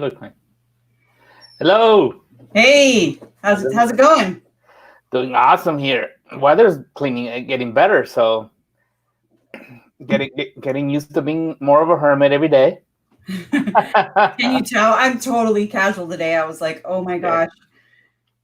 Look, hello. Hey, how's it going? Doing awesome here. Weather's cleaning, getting better. So getting used to being more of a hermit every day. Can you tell? I'm totally casual today. I was like, oh my Yeah, gosh,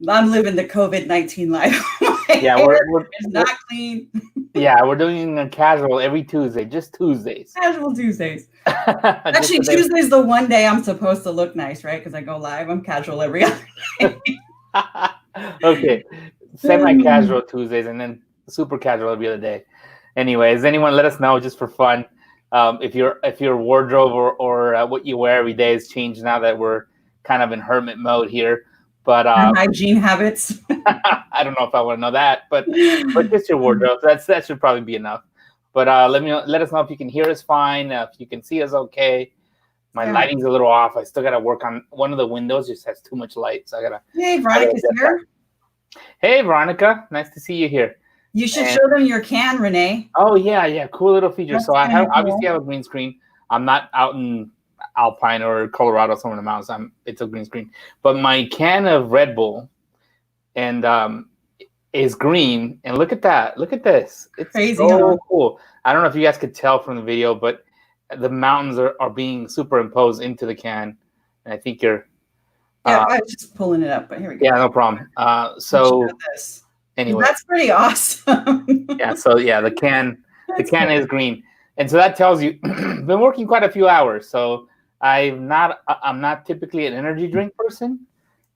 I'm living the COVID-19 life. My yeah, hair we're, is we're not clean. yeah we're doing a casual every Tuesday, just Tuesdays. Casual Tuesdays. Just Actually, today. Tuesday's the one day I'm supposed to look nice, right? Because I go live. I'm casual every other day. Okay, semi-casual Tuesdays and then super casual every other day. Anyways, anyone let us know just for fun. If your wardrobe or what you wear every day has changed now that we're kind of in hermit mode here. But Your hygiene habits. I don't know if I want to know that. But just your wardrobe. That should probably be enough. But let us know if you can hear us fine. If you can see us okay. My Yeah. lighting's a little off. I still gotta work on one of the windows. Just has too much light, so Hey, I gotta Veronica's adjust that. here. Hey, Veronica, nice to see you here. You should And show them your can, Renee. oh yeah, cool little feature. That's So I kind have of obviously cool. have a green screen. I'm not out in Alpine or Colorado, somewhere in the mountains. It's a green screen. But my can of Red Bull and is green. And look at that. Look at this. It's Crazy, huh? so cool. I don't know if you guys could tell from the video, but the mountains are being superimposed into the can. And I think you're Yeah, uh, I was just pulling it up, but here we yeah, go. no problem. Let's show So this. anyway. That's pretty awesome. Yeah, so yeah, the That's can cool. is green, and so that tells you been working quite a few hours. So I'm not typically an energy drink person,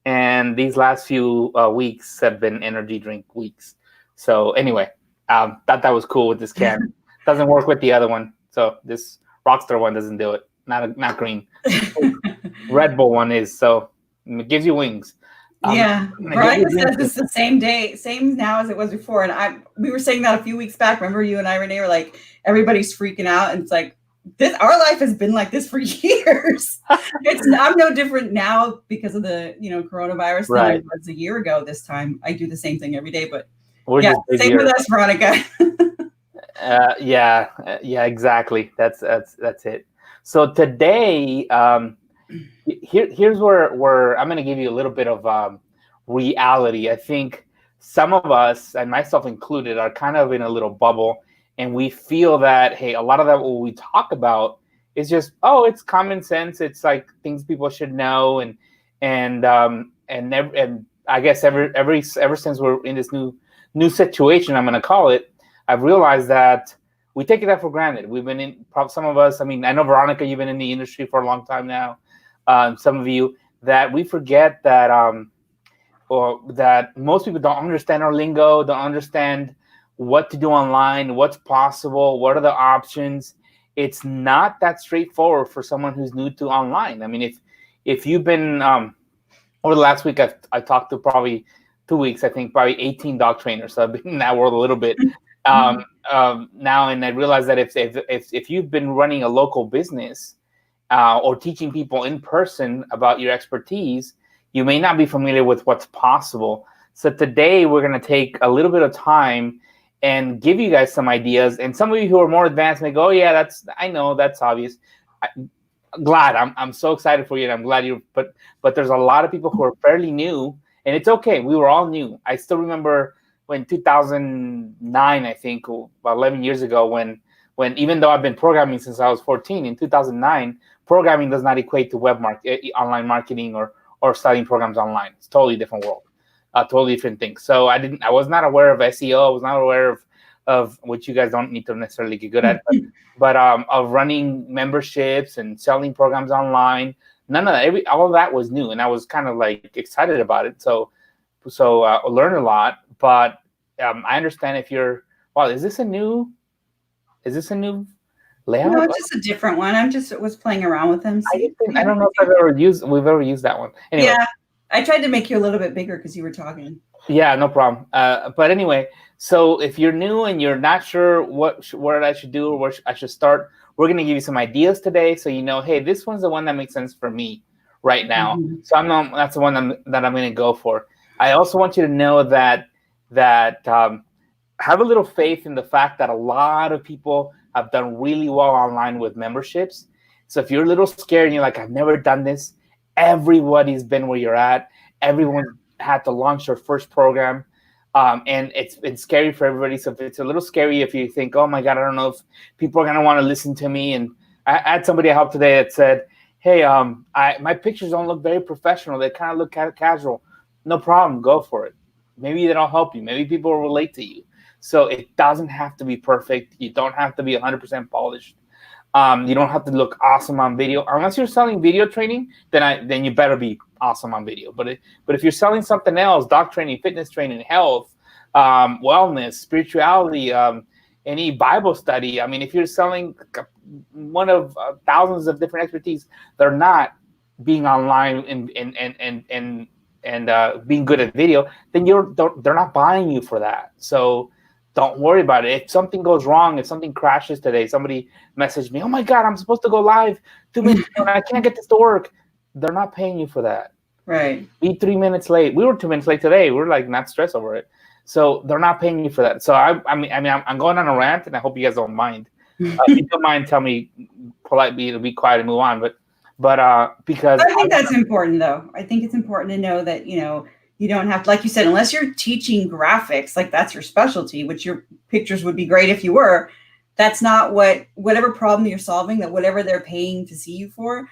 and these last few weeks have been energy drink weeks. So anyway, thought that was cool with this can. Doesn't work with the other one, so this Rockstar one doesn't do it. Not green. Red Bull one is, so it gives you wings. Um, Yeah, it gives you Veronica green. says it's the same day, same now as it was before. And we were saying that a few weeks back. Remember, you and I, Renee, were like, everybody's freaking out, and it's like this. Our life has been like this for years. I'm no different now because of the coronavirus than I Right. was a year ago. This time, I do the same thing every day. But We're yeah, just same with busier. us, Veronica. Yeah, exactly. That's it. So today, here's where I'm going to give you a little bit of reality. I think some of us, and myself included, are kind of in a little bubble, and we feel that hey, a lot of that what we talk about is just it's common sense. It's like things people should know, and I guess ever since we're in this new situation, I'm going to call it. I've realized that we take that for granted. We've been in, some of us. I mean, I know Veronica, you've been in the industry for a long time now. Some of you that we forget that, or that most people don't understand our lingo, don't understand what to do online, what's possible, what are the options. It's not that straightforward for someone who's new to online. I mean, if you've been over the last week, I talked to probably 2 weeks, I think probably 18 dog trainers. So I've been in that world a little bit now, and I realized that if you've been running a local business or teaching people in person about your expertise, you may not be familiar with what's possible. So today we're going to take a little bit of time and give you guys some ideas. And some of you who are more advanced may go, "Oh yeah, I know that's obvious." I'm so excited for you, and I'm glad you. But there's a lot of people who are fairly new, and it's okay. We were all new. I still remember when 2009, I think, about 11 years ago, when even though I've been programming since I was 14, in 2009, programming does not equate to online marketing or studying programs online. It's a totally different world, a totally different thing. So I was not aware of SEO. I was not aware of which you guys don't need to necessarily get good at, but of running memberships and selling programs online. None of that. All of that was new, and I was kind of like excited about it. So I learned a lot. But I understand if you're, wow, is this a new No, layout? it's just a different one. I'm just was playing around with them. I See, just didn't, I yeah, don't know if we've ever used that one. Anyway, yeah. I tried to make you a little bit bigger because you were talking. yeah, no problem. But anyway, so if you're new and you're not sure what I should do or where I should start, we're going to give you some ideas today, so you know, hey, this one's the one that makes sense for me right now. Mhm. So that's the one that I'm going to go for. I also want you to know that have a little faith in the fact that a lot of people have done really well online with memberships. So if you're a little scared and you're like, I've never done this, everybody's been where you're at. Everyone had to launch their first program. And it's been scary for everybody. So it's a little scary if you think, oh my God, I don't know if people are going to want to listen to me. And I had somebody help today that said, hey, my pictures don't look very professional. They kind of look casual. No problem. Go for it. Maybe that'll help you. Maybe people will relate to you. So it doesn't have to be perfect. You don't have to be 100% polished. You don't have to look awesome on video. Unless you're selling video training, then you better be awesome on video. But if you're selling something else, dog training, fitness training, health, wellness, spirituality, any Bible study. I mean, if you're selling one of thousands of different expertise, they're not being online and being good at video, then they're not buying you for that. So don't worry about it. If something goes wrong, if something crashes today, somebody messaged me, oh my God, I'm supposed to go live 2 minutes ago and I can't get this to work. They're not paying you for that. Right. Be 3 minutes late. We were 2 minutes late today. We're like not stressed over it. So they're not paying you for that. So I'm going on a rant, and I hope you guys don't mind. If you don't mind, tell me politely to be quiet and move on. But because I think that's important, though. I think it's important to know that, you don't have to, like you said, unless you're teaching graphics, like that's your specialty, which your pictures would be great if you were. That's not whatever problem you're solving, that whatever they're paying to see you for,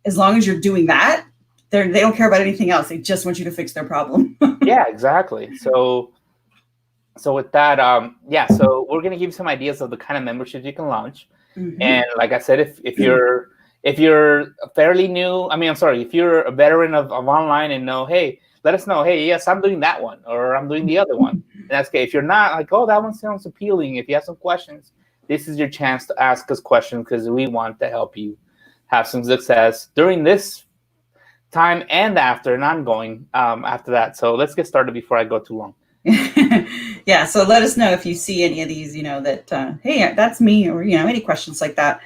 as long as you're doing that, they don't care about anything else. They just want you to fix their problem. Yeah, exactly. So with that, so we're going to give you some ideas of the kind of memberships you can launch. Mm-hmm. And like I said, if you're fairly new, if you're a veteran of online and hey, let us know, hey, yes, I'm doing that one, or I'm doing the other one. And that's okay. If you're not like, oh, that one sounds appealing, if you have some questions, this is your chance to ask us questions, because we want to help you have some success during this time and after, and ongoing after that. So let's get started before I go too long. Yeah, so let us know if you see any of these, that, hey, that's me, or, any questions like that.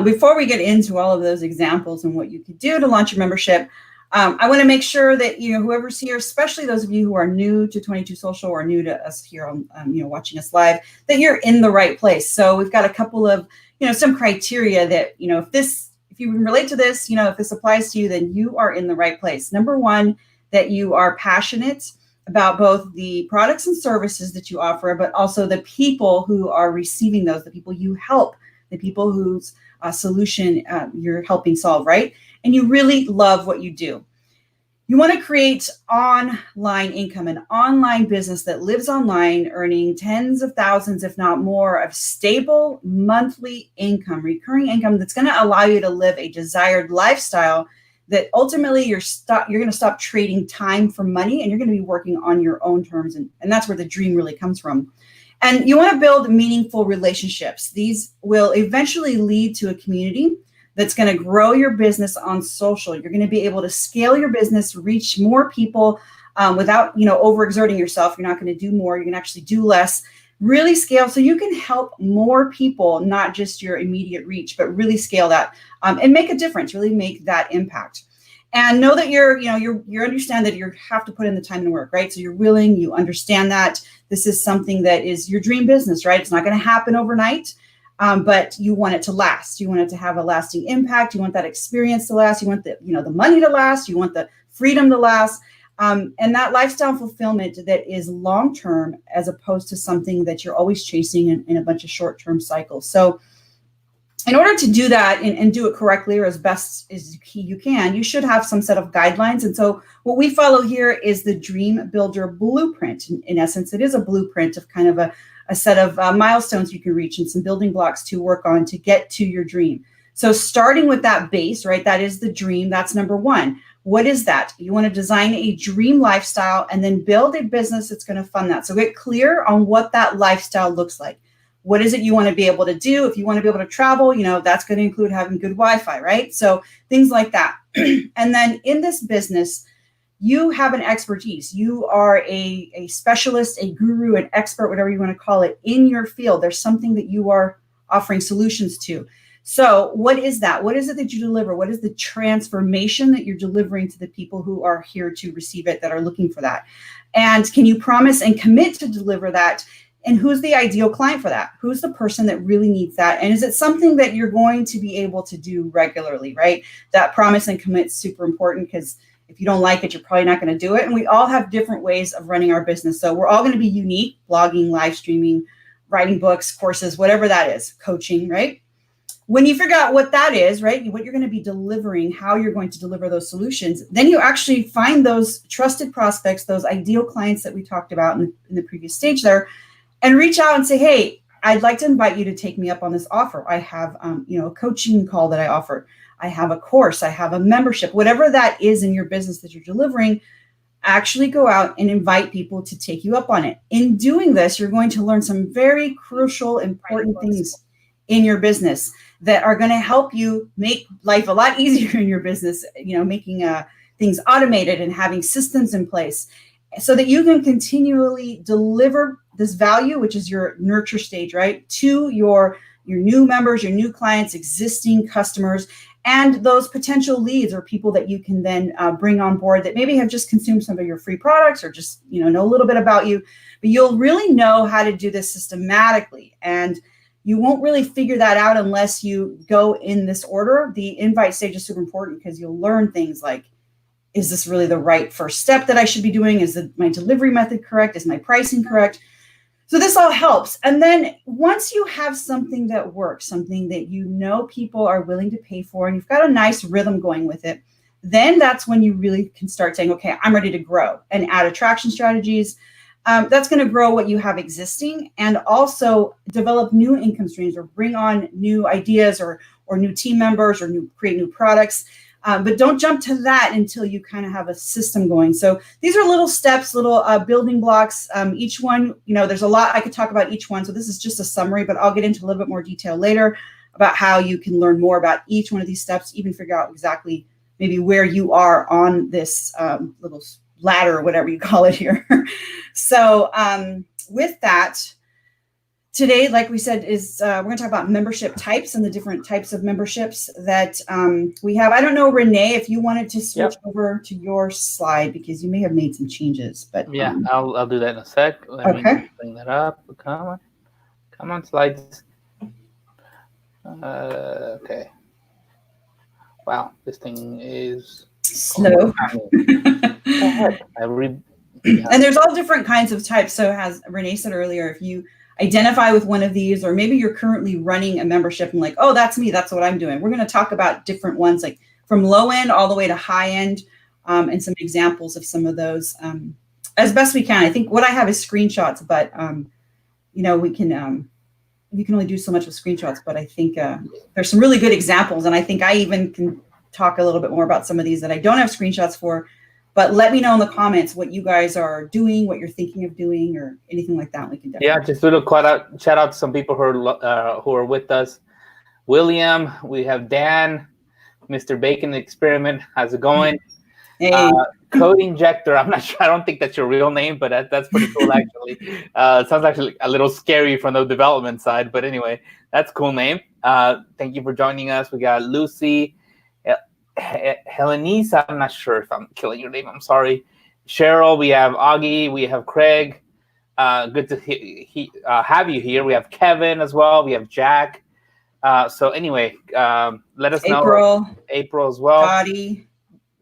Before we get into all of those examples and what you could do to launch your membership, I want to make sure that, whoever's here, especially those of you who are new to 22 Social or new to us here on, watching us live, that you're in the right place. So we've got a couple of, some criteria that, if you relate to this, if this applies to you, then you are in the right place. Number one, that you are passionate about both the products and services that you offer, but also the people who are receiving those, the people you help, the people whose solution you're helping solve, right? And you really love what you do. You want to create online income, an online business that lives online, earning tens of thousands, if not more, of stable monthly income, recurring income that's going to allow you to live a desired lifestyle that ultimately you're going to stop trading time for money, and you're going to be working on your own terms. And that's where the dream really comes from. And you want to build meaningful relationships. These will eventually lead to a community that's going to grow your business on social. You're going to be able to scale your business, reach more people without, overexerting yourself. You're not going to do more. You're going to actually do less. Really scale so you can help more people, not just your immediate reach, but really scale that and make a difference, really make that impact. And know that you understand that you have to put in the time and work, right? So you're willing, you understand that this is something that is your dream business, right? It's not going to happen overnight, but you want it to last. You want it to have a lasting impact. You want that experience to last. You want the money to last. You want the freedom to last. And that lifestyle fulfillment that is long-term, as opposed to something that you're always chasing in a bunch of short-term cycles. So in order to do that and do it correctly, or as best as you can, you should have some set of guidelines. And so what we follow here is the Dream Builder Blueprint. In essence, it is a blueprint of kind of a set of milestones you can reach and some building blocks to work on to get to your dream. So starting with that base, right, that is the dream. That's number one. What is that? You want to design a dream lifestyle and then build a business that's going to fund that. So get clear on what that lifestyle looks like. What is it you want to be able to do? If you want to be able to travel, that's going to include having good Wi-Fi, right? So things like that. And then in this business, you have an expertise. You are a specialist, a guru, an expert, whatever you want to call it, in your field. There's something that you are offering solutions to. So what is that? What is it that you deliver? What is the transformation that you're delivering to the people who are here to receive it, that are looking for that? And can you promise and commit to deliver that And who's the ideal client for that? Who's the person that really needs that? And is it something that you're going to be able to do regularly, right? That promise and commit is super important, because if you don't like it, you're probably not going to do it. And we all have different ways of running our business. So we're all going to be unique: blogging, live streaming, writing books, courses, whatever that is, coaching, right? When you figure out what that is, right, what you're going to be delivering, how you're going to deliver those solutions, then you actually find those trusted prospects, those ideal clients that we talked about in the previous stage there, and reach out and say, hey, I'd like to invite you to take me up on this offer. I have, a coaching call that I offer. I have a course. I have a membership, whatever that is in your business that you're delivering. Actually go out and invite people to take you up on it. In doing this, you're going to learn some very crucial, important things in your business that are going to help you make life a lot easier in your business, making things automated and having systems in place so that you can continually deliver this value, which is your nurture stage, right, to your new members, your new clients, existing customers, and those potential leads or people that you can then bring on board that maybe have just consumed some of your free products or just know a little bit about you. But you'll really know how to do this systematically, and you won't really figure that out unless you go in this order. The invite stage is super important because you'll learn things like, is this really the right first step that I should be doing? Is my delivery method correct? Is my pricing correct? So this all helps. And then once you have something that works, something that people are willing to pay for, and you've got a nice rhythm going with it, then that's when you really can start saying, okay, I'm ready to grow and add attraction strategies. That's going to grow what you have existing, and also develop new income streams or bring on new ideas or new team members or create new products. But don't jump to that until you kind of have a system going. So these are little steps, little building blocks. Each one, there's a lot I could talk about each one. So this is just a summary, but I'll get into a little bit more detail later about how you can learn more about each one of these steps, even figure out exactly maybe where you are on this little ladder or whatever you call it here. So with that, today, like we said, is we're going to talk about membership types and the different types of memberships that we have. I don't know, Renee, if you wanted to switch over to your slide, because you may have made some changes. But yeah, I'll do that in a sec. Let me bring that up. Come on, slides. Okay. Wow, this thing is slow. And there's all different kinds of types. So as Renee said earlier, if you identify with one of these, or maybe you're currently running a membership and like, oh, that's me, that's what I'm doing. We're going to talk about different ones, like from low end all the way to high end, and some examples of some of those as best we can. I think what I have is screenshots, but we can you can only do so much with screenshots, but I think there's some really good examples. And I think I even can talk a little bit more about some of these that I don't have screenshots for. But let me know in the comments what you guys are doing, what you're thinking of doing, or anything like that. We can definitely just a little shout out to some people who are with us. William, we have Dan, Mr. Bacon Experiment. How's it going? Hey. Code Injector. I'm not sure. I don't think that's your real name, but that's pretty cool actually. It sounds actually a little scary from the development side, but anyway, that's a cool name. Thank you for joining us. We got Lucy. Helenise, I'm not sure if I'm killing your name. I'm sorry. Cheryl, we have Augie, we have Craig. Good to have you here. We have Kevin as well. We have Jack. So anyway, let us know. April as well. Dottie.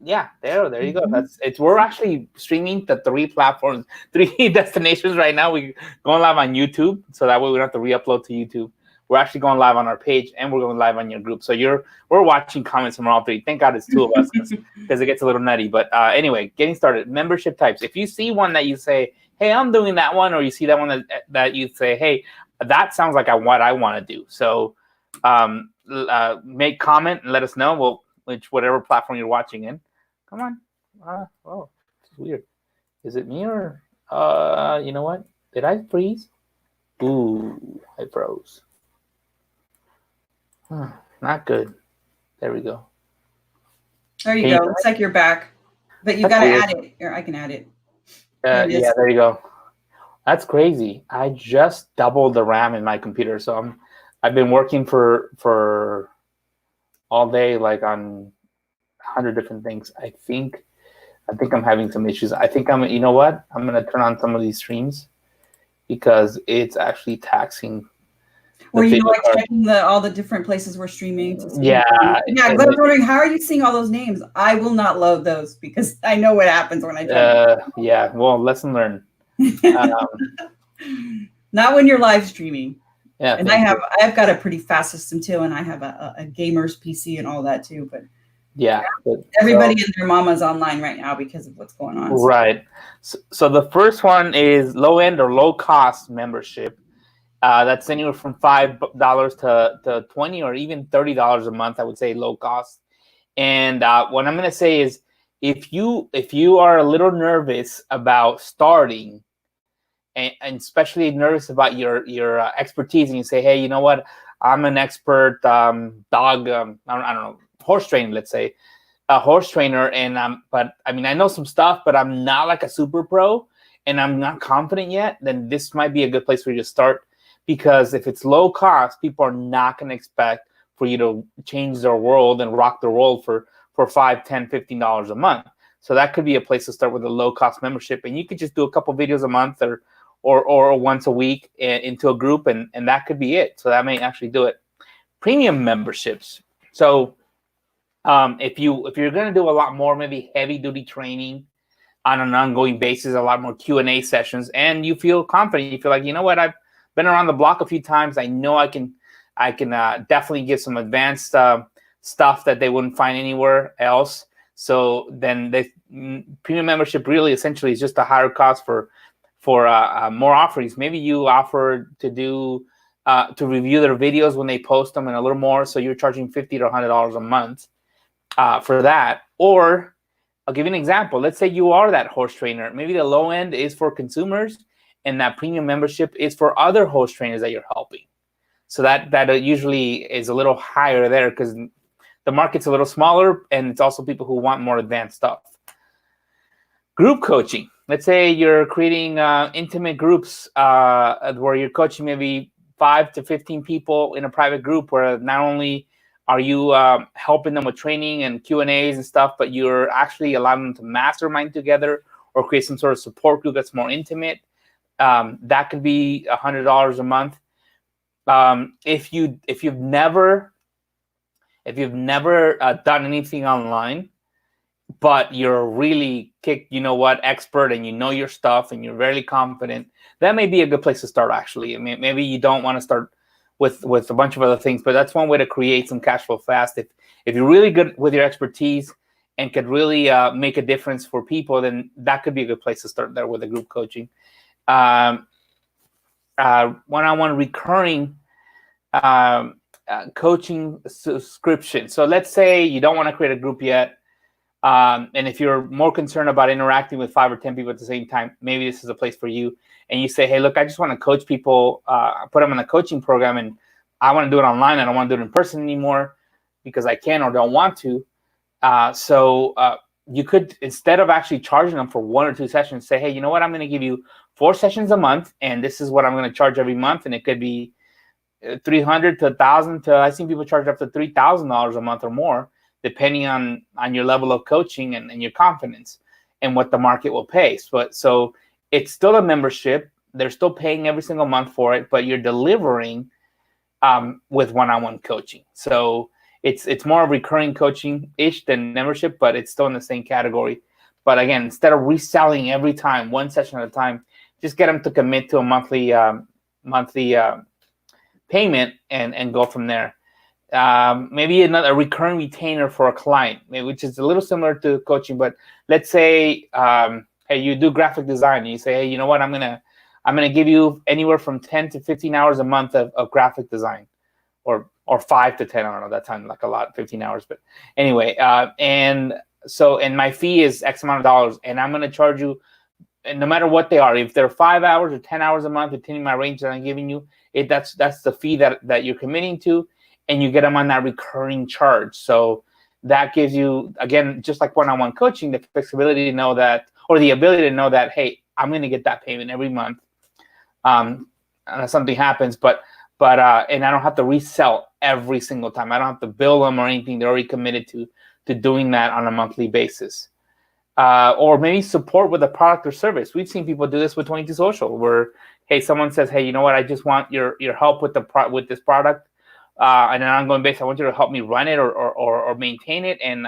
Yeah, there you go. We're actually streaming to 3 platforms, 3 destinations right now. We're going live on YouTube, so that way we don't have to re-upload to YouTube. We're actually going live on our page, and we're going live on your group. So we're watching comments from all 3. Thank God it's 2 of us, because it gets a little nutty. But anyway, getting started. Membership types. If you see one that you say, hey, I'm doing that one, or you see that one that you say, hey, that sounds like what I want to do. So make comment and let us know whatever platform you're watching in. Come on. Oh, it's weird. Is it me or you know what? Did I freeze? Ooh, I froze. Not good. There we go. There you go. Looks like you're back, but you got to add it. Here, I can add it. Yeah, there you go. That's crazy. I just doubled the RAM in my computer, so I've been working for all day, like on 100 different things. I think I'm having some issues. I think you know what? I'm gonna turn on some of these streams because it's actually taxing the Or you video like card. checking all the different places we're streaming to see. Yeah, Yeah, I was wondering, how are you seeing all those names? I will not load those because I know what happens when I try. yeah. Well, lesson learned. Not when you're live streaming. Yeah, And I've got a pretty fast system too, and I have a gamer's PC and all that too. But yeah. everybody and their mama's online right now because of what's going on. Right. So the first one is low end or low cost membership. That's anywhere from $5 to $20 or even $30 a month. I would say low cost. And what I'm going to say is, if you are a little nervous about starting, and especially nervous about your expertise, and you say, hey, you know what, I'm an expert dog, I don't know, horse trainer, let's say, a horse trainer, and but I mean, I know some stuff, but I'm not like a super pro, and I'm not confident yet, then this might be a good place for you to start. Because if it's low cost, people are not going to expect for you to change their world and rock their world for $5, $10, $15 a month. So that could be a place to start with a low cost membership, and you could just do a couple videos a month or once a week into a group, and that could be it. So that may actually do it. Premium memberships. So if you're going to do a lot more, maybe heavy duty training on an ongoing basis, a lot more Q&A sessions, and you feel confident, you feel like, you know what, I've been around the block a few times, I know I can definitely give some advanced stuff that they wouldn't find anywhere else. So then the premium membership really essentially is just a higher cost for more offerings. Maybe you offer to do to review their videos when they post them and a little more, so you're charging $50 to $100 a month for that. Or I'll give you an example. Let's say you are that horse trainer. Maybe the low end is for consumers, and that premium membership is for other horse trainers that you're helping. So that usually is a little higher there because the market's a little smaller, and it's also people who want more advanced stuff. Group coaching. Let's say you're creating intimate groups where you're coaching maybe 5 to 15 people in a private group, where not only are you helping them with training and Q&As and stuff, but you're actually allowing them to mastermind together or create some sort of support group that's more intimate. That could be $100 a month. If you've never done anything online, but you're really expert, and you know your stuff, and you're very confident, that may be a good place to start. Actually, I mean, maybe you don't want to start with a bunch of other things, but that's one way to create some cash flow fast. If you're really good with your expertise and could really make a difference for people, then that could be a good place to start there with the group coaching. One-on-one recurring coaching subscription. So let's say you don't want to create a group yet, and if you're more concerned about interacting with 5 or 10 people at the same time, maybe this is a place for you. And you say, hey, look, I just want to coach people, put them in a coaching program, and I want to do it online. I don't want to do it in person anymore because I can or don't want to. So you could, instead of actually charging them for 1 or 2 sessions, say, hey, you know what, I'm going to give you 4 sessions a month, and this is what I'm going to charge every month. And it could be $300 to $1,000 to, I've seen people charge up to $3,000 a month or more, depending on your level of coaching and your confidence and what the market will pay. So it's still a membership. They're still paying every single month for it, but you're delivering with one-on-one coaching. So it's more recurring coaching-ish than membership, but it's still in the same category. But again, instead of reselling every time, 1 session at a time, just get them to commit to a monthly payment and go from there. Maybe a recurring retainer for a client, which is a little similar to coaching. But let's say, hey, you do graphic design, and you say, hey, you know what, I'm gonna give you anywhere from 10 to 15 hours a month of graphic design, or 5 to 10. I don't know, that sounds like a lot, 15 hours, but anyway. And my fee is X amount of dollars, and I'm gonna charge you, and no matter what they are, if they're 5 hours or 10 hours a month, depending on my range that I'm giving you, that's the fee that you're committing to. And you get them on that recurring charge. So that gives you, again, just like one-on-one coaching, the flexibility to know that, or the ability to know that, hey, I'm going to get that payment every month. Unless something happens, but and I don't have to resell every single time. I don't have to bill them or anything. They're already committed to doing that on a monthly basis. Or maybe support with a product or service. We've seen people do this with 22 Social, where, hey, someone says, hey, you know what? I just want your help with with this product, on an ongoing basis. I want you to help me run it or maintain it, and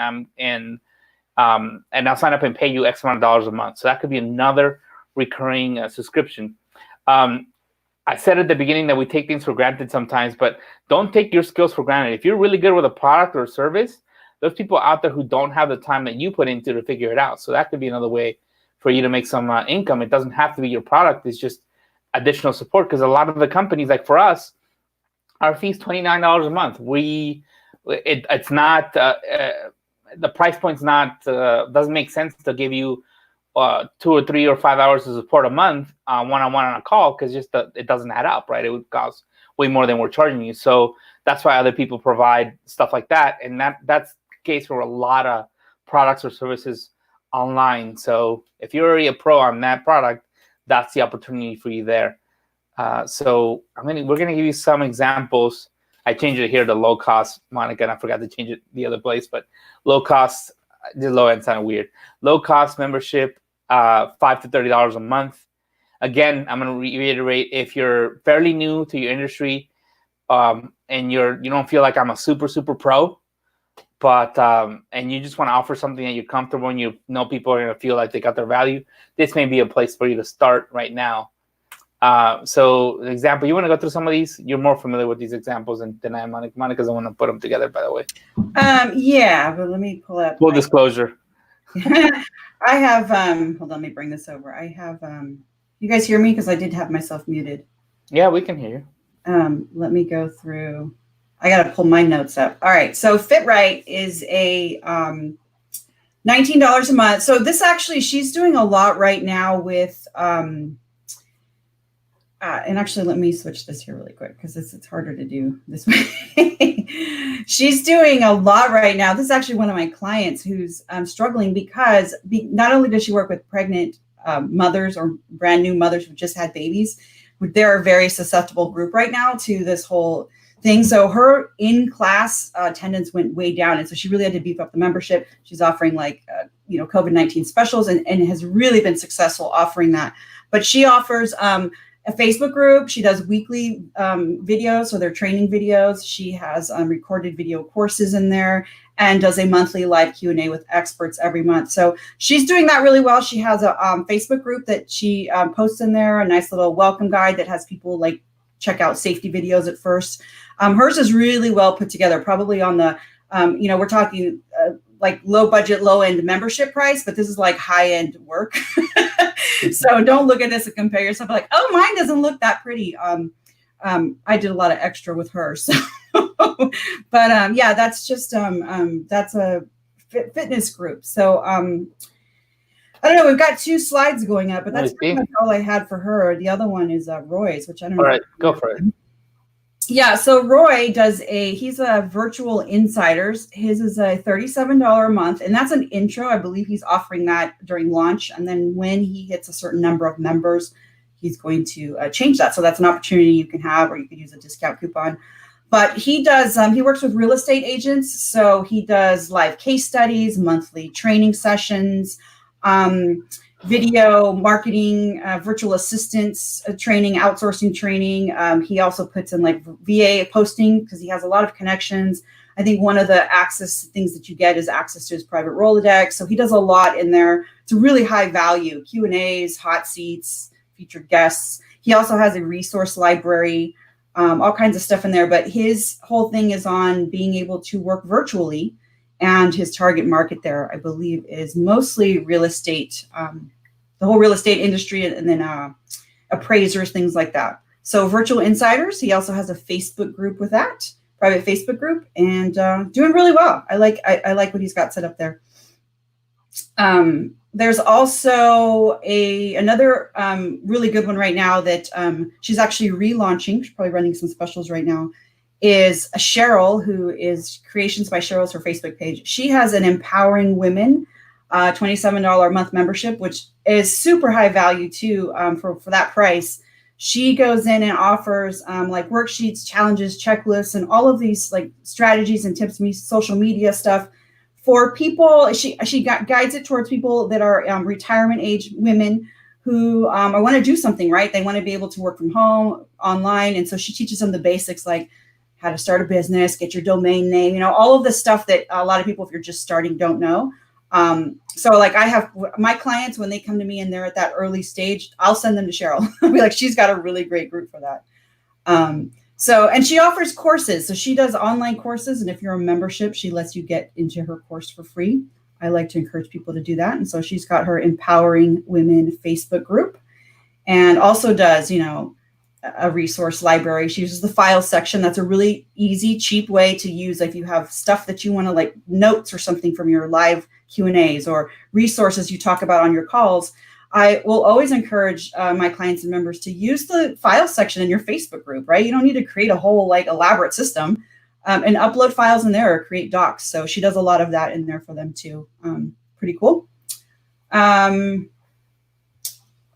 I'll sign up and pay you X amount of dollars a month. So that could be another recurring subscription. I said at the beginning that we take things for granted sometimes, but don't take your skills for granted. If you're really good with a product or a service, there's people out there who don't have the time that you put into to figure it out. So that could be another way for you to make some income. It doesn't have to be your product. It's just additional support, because a lot of the companies, like for us, our fee is $29 a month. It's not the price point's not doesn't make sense to give you 2 or 3 or 5 hours of support a month one-on-one on a call, because it doesn't add up, right? It would cost way more than we're charging you. So that's why other people provide stuff like that, and that's the case for a lot of products or services online. So if you're already a pro on that product, that's the opportunity for you there. So we're gonna give you some examples. I changed it here to low cost, Monica, and I forgot to change it the other place, but low cost, the low end sounded weird. Low cost membership, $5 to $30 a month. Again, I'm gonna reiterate, if you're fairly new to your industry, and you don't feel like I'm a super pro, but and you just want to offer something that you're comfortable and you know people are gonna feel like they got their value, this may be a place for you to start right now. So the example, you want to go through some of these? You're more familiar with these examples than I am. Monica's the one to put them together, by the way. Yeah, but let me pull up. Full disclosure. I have, hold on, let me bring this over. I have, you guys hear me? Because I did have myself muted. Yeah, we can hear you. Let me go through. I got to pull my notes up. All right. So FitRight is a $19 a month. So this actually, she's doing a lot right now with, and actually, let me switch this here really quick, because it's harder to do this way. She's doing a lot right now. This is actually one of my clients who's struggling, because not only does she work with pregnant mothers or brand new mothers who just had babies, they're a very susceptible group right now to this whole thing. So her in-class attendance went way down, and so she really had to beef up the membership. She's offering COVID-19 specials, and has really been successful offering that. But she offers a Facebook group. She does weekly videos, so they're training videos. She has recorded video courses in there, and does a monthly live Q&A with experts every month. So she's doing that really well. She has a Facebook group that she posts in there, a nice little welcome guide that has people like check out safety videos at first. Hers is really well put together, probably on the, we're talking like low budget, low end membership price, but this is like high end work. So don't look at this and compare yourself like, oh, mine doesn't look that pretty. I did a lot of extra with her. So, but yeah, that's just, that's a fitness group. So I don't know, we've got 2 slides going up, but that's pretty much all I had for her. The other one is Roy's, which I don't know. All right, go for it. Yeah, so Roy he's a virtual insiders. His is a $37 a month, and that's an intro. I believe he's offering that during launch. And then when he hits a certain number of members, he's going to change that. So that's an opportunity you can have, or you could use a discount coupon. But he does, he works with real estate agents. So he does live case studies, monthly training sessions, video marketing, virtual assistants training, outsourcing training. He also puts in like VA posting, because he has a lot of connections. I think one of the access things that you get is access to his private Rolodex. So he does a lot in there. It's a really high value, Q&As, hot seats, featured guests. He also has a resource library, all kinds of stuff in there. But his whole thing is on being able to work virtually. And his target market there, I believe, is mostly real estate, the whole real estate industry, and then appraisers, things like that. So virtual insiders, he also has a Facebook group with that, private Facebook group, and doing really well. I like what he's got set up there. There's also another really good one right now that she's actually relaunching. She's probably running some specials right now. Is Cheryl, who is Creations by Cheryl's her Facebook page. She has an Empowering Women $27 a month membership, which is super high value too for that price. She goes in and offers like worksheets, challenges, checklists, and all of these like strategies and tips, social media stuff for people. She guides it towards people that are retirement age women who want to do something, right? They want to be able to work from home, online. And so she teaches them the basics, like how to start a business, get your domain name, all of the stuff that a lot of people, if you're just starting, don't know. So like I have my clients, when they come to me and they're at that early stage, I'll send them to Cheryl. I'll be like, she's got a really great group for that. And she offers courses. So she does online courses. And if you're a membership, she lets you get into her course for free. I like to encourage people to do that. And so she's got her Empowering Women Facebook group, and also does, a resource library. She uses the file section. That's a really easy, cheap way to use if you have stuff that you want to, like notes or something from your live Q&As or resources you talk about on your calls. I will always encourage my clients and members to use the file section in your Facebook group, right? You don't need to create a whole like elaborate system. And upload files in there or create docs. So she does a lot of that in there for them too. Pretty cool.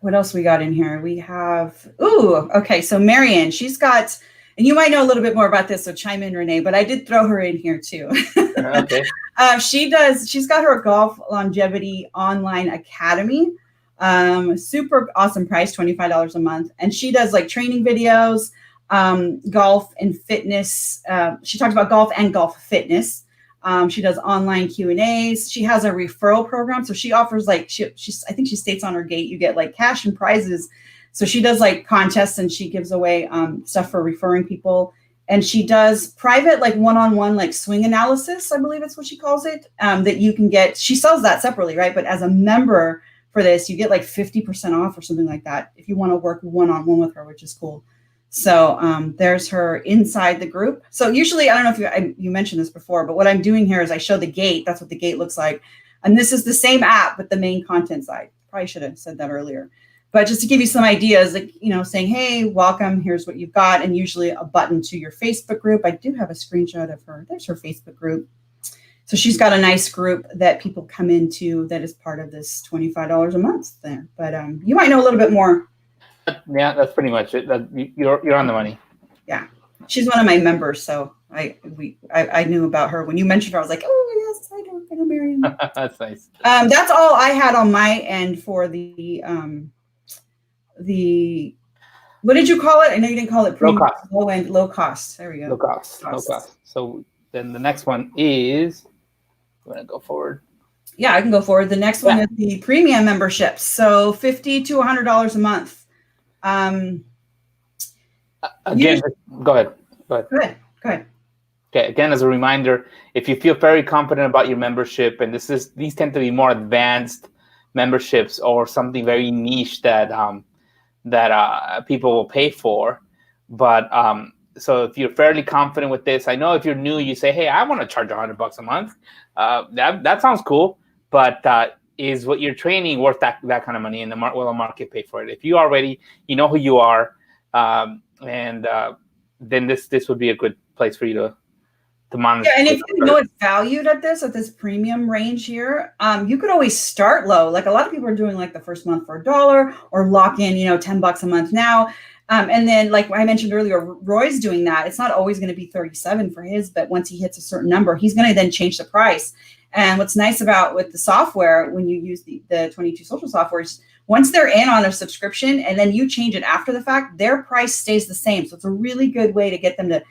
What else we got in here? We have, okay. So Marianne, she's got, and you might know a little bit more about this, so chime in, Renee, but I did throw her in here too. Okay. She's got her Golf Longevity Online Academy. Super awesome price, $25 a month. And she does like training videos, golf and fitness. She talks about golf and golf fitness. She does online Q&As. She has a referral program. So she offers like, I think she states on her gate, you get like cash and prizes. So she does like contests and she gives away stuff for referring people. And she does private, like one-on-one, like swing analysis, I believe that's what she calls it, that you can get. She sells that separately, right? But as a member for this, you get like 50% off or something like that if you want to work one-on-one with her, which is cool. So there's her inside the group. So usually, I don't know if you mentioned this before, but what I'm doing here is I show the gate. That's what the gate looks like. And this is the same app, but the main content side. Probably should have said that earlier. But just to give you some ideas, like, saying, hey, welcome, here's what you've got. And usually a button to your Facebook group. I do have a screenshot of her. There's her Facebook group. So she's got a nice group that people come into that is part of this $25 a month there. But you might know a little bit more. Yeah, that's pretty much it. You're on the money. Yeah, she's one of my members, so I knew about her when you mentioned her. I was like, oh yes, I know Marianne. That's nice. That's all I had on my end for the what did you call it? I know you didn't call it premium, low cost. There we go. Low cost. So then the next one is, I'm gonna go forward. Yeah, I can go forward. The next one is the premium memberships. So $50 to $100 a month. Again, go ahead. Go ahead. Okay. Again, as a reminder, if you feel very confident about your membership, and these tend to be more advanced memberships or something very niche that people will pay for. But so if you're fairly confident with this, I know if you're new, you say, hey, I want to charge $100 a month. That sounds cool, but is what you're training worth that kind of money? And will the market pay for it? If you already, know who you are, then this would be a good place for you to monitor. Yeah, and if you know it's valued at this premium range here, you could always start low. Like a lot of people are doing like the first month for $1 or lock in, $10 a month now. And then like I mentioned earlier, Roy's doing that. It's not always going to be 37 for his, but once he hits a certain number, he's going to then change the price. And what's nice about with the software, when you use the 22 Social software, is once they're in on a subscription and then you change it after the fact, their price stays the same. So it's a really good way to get them to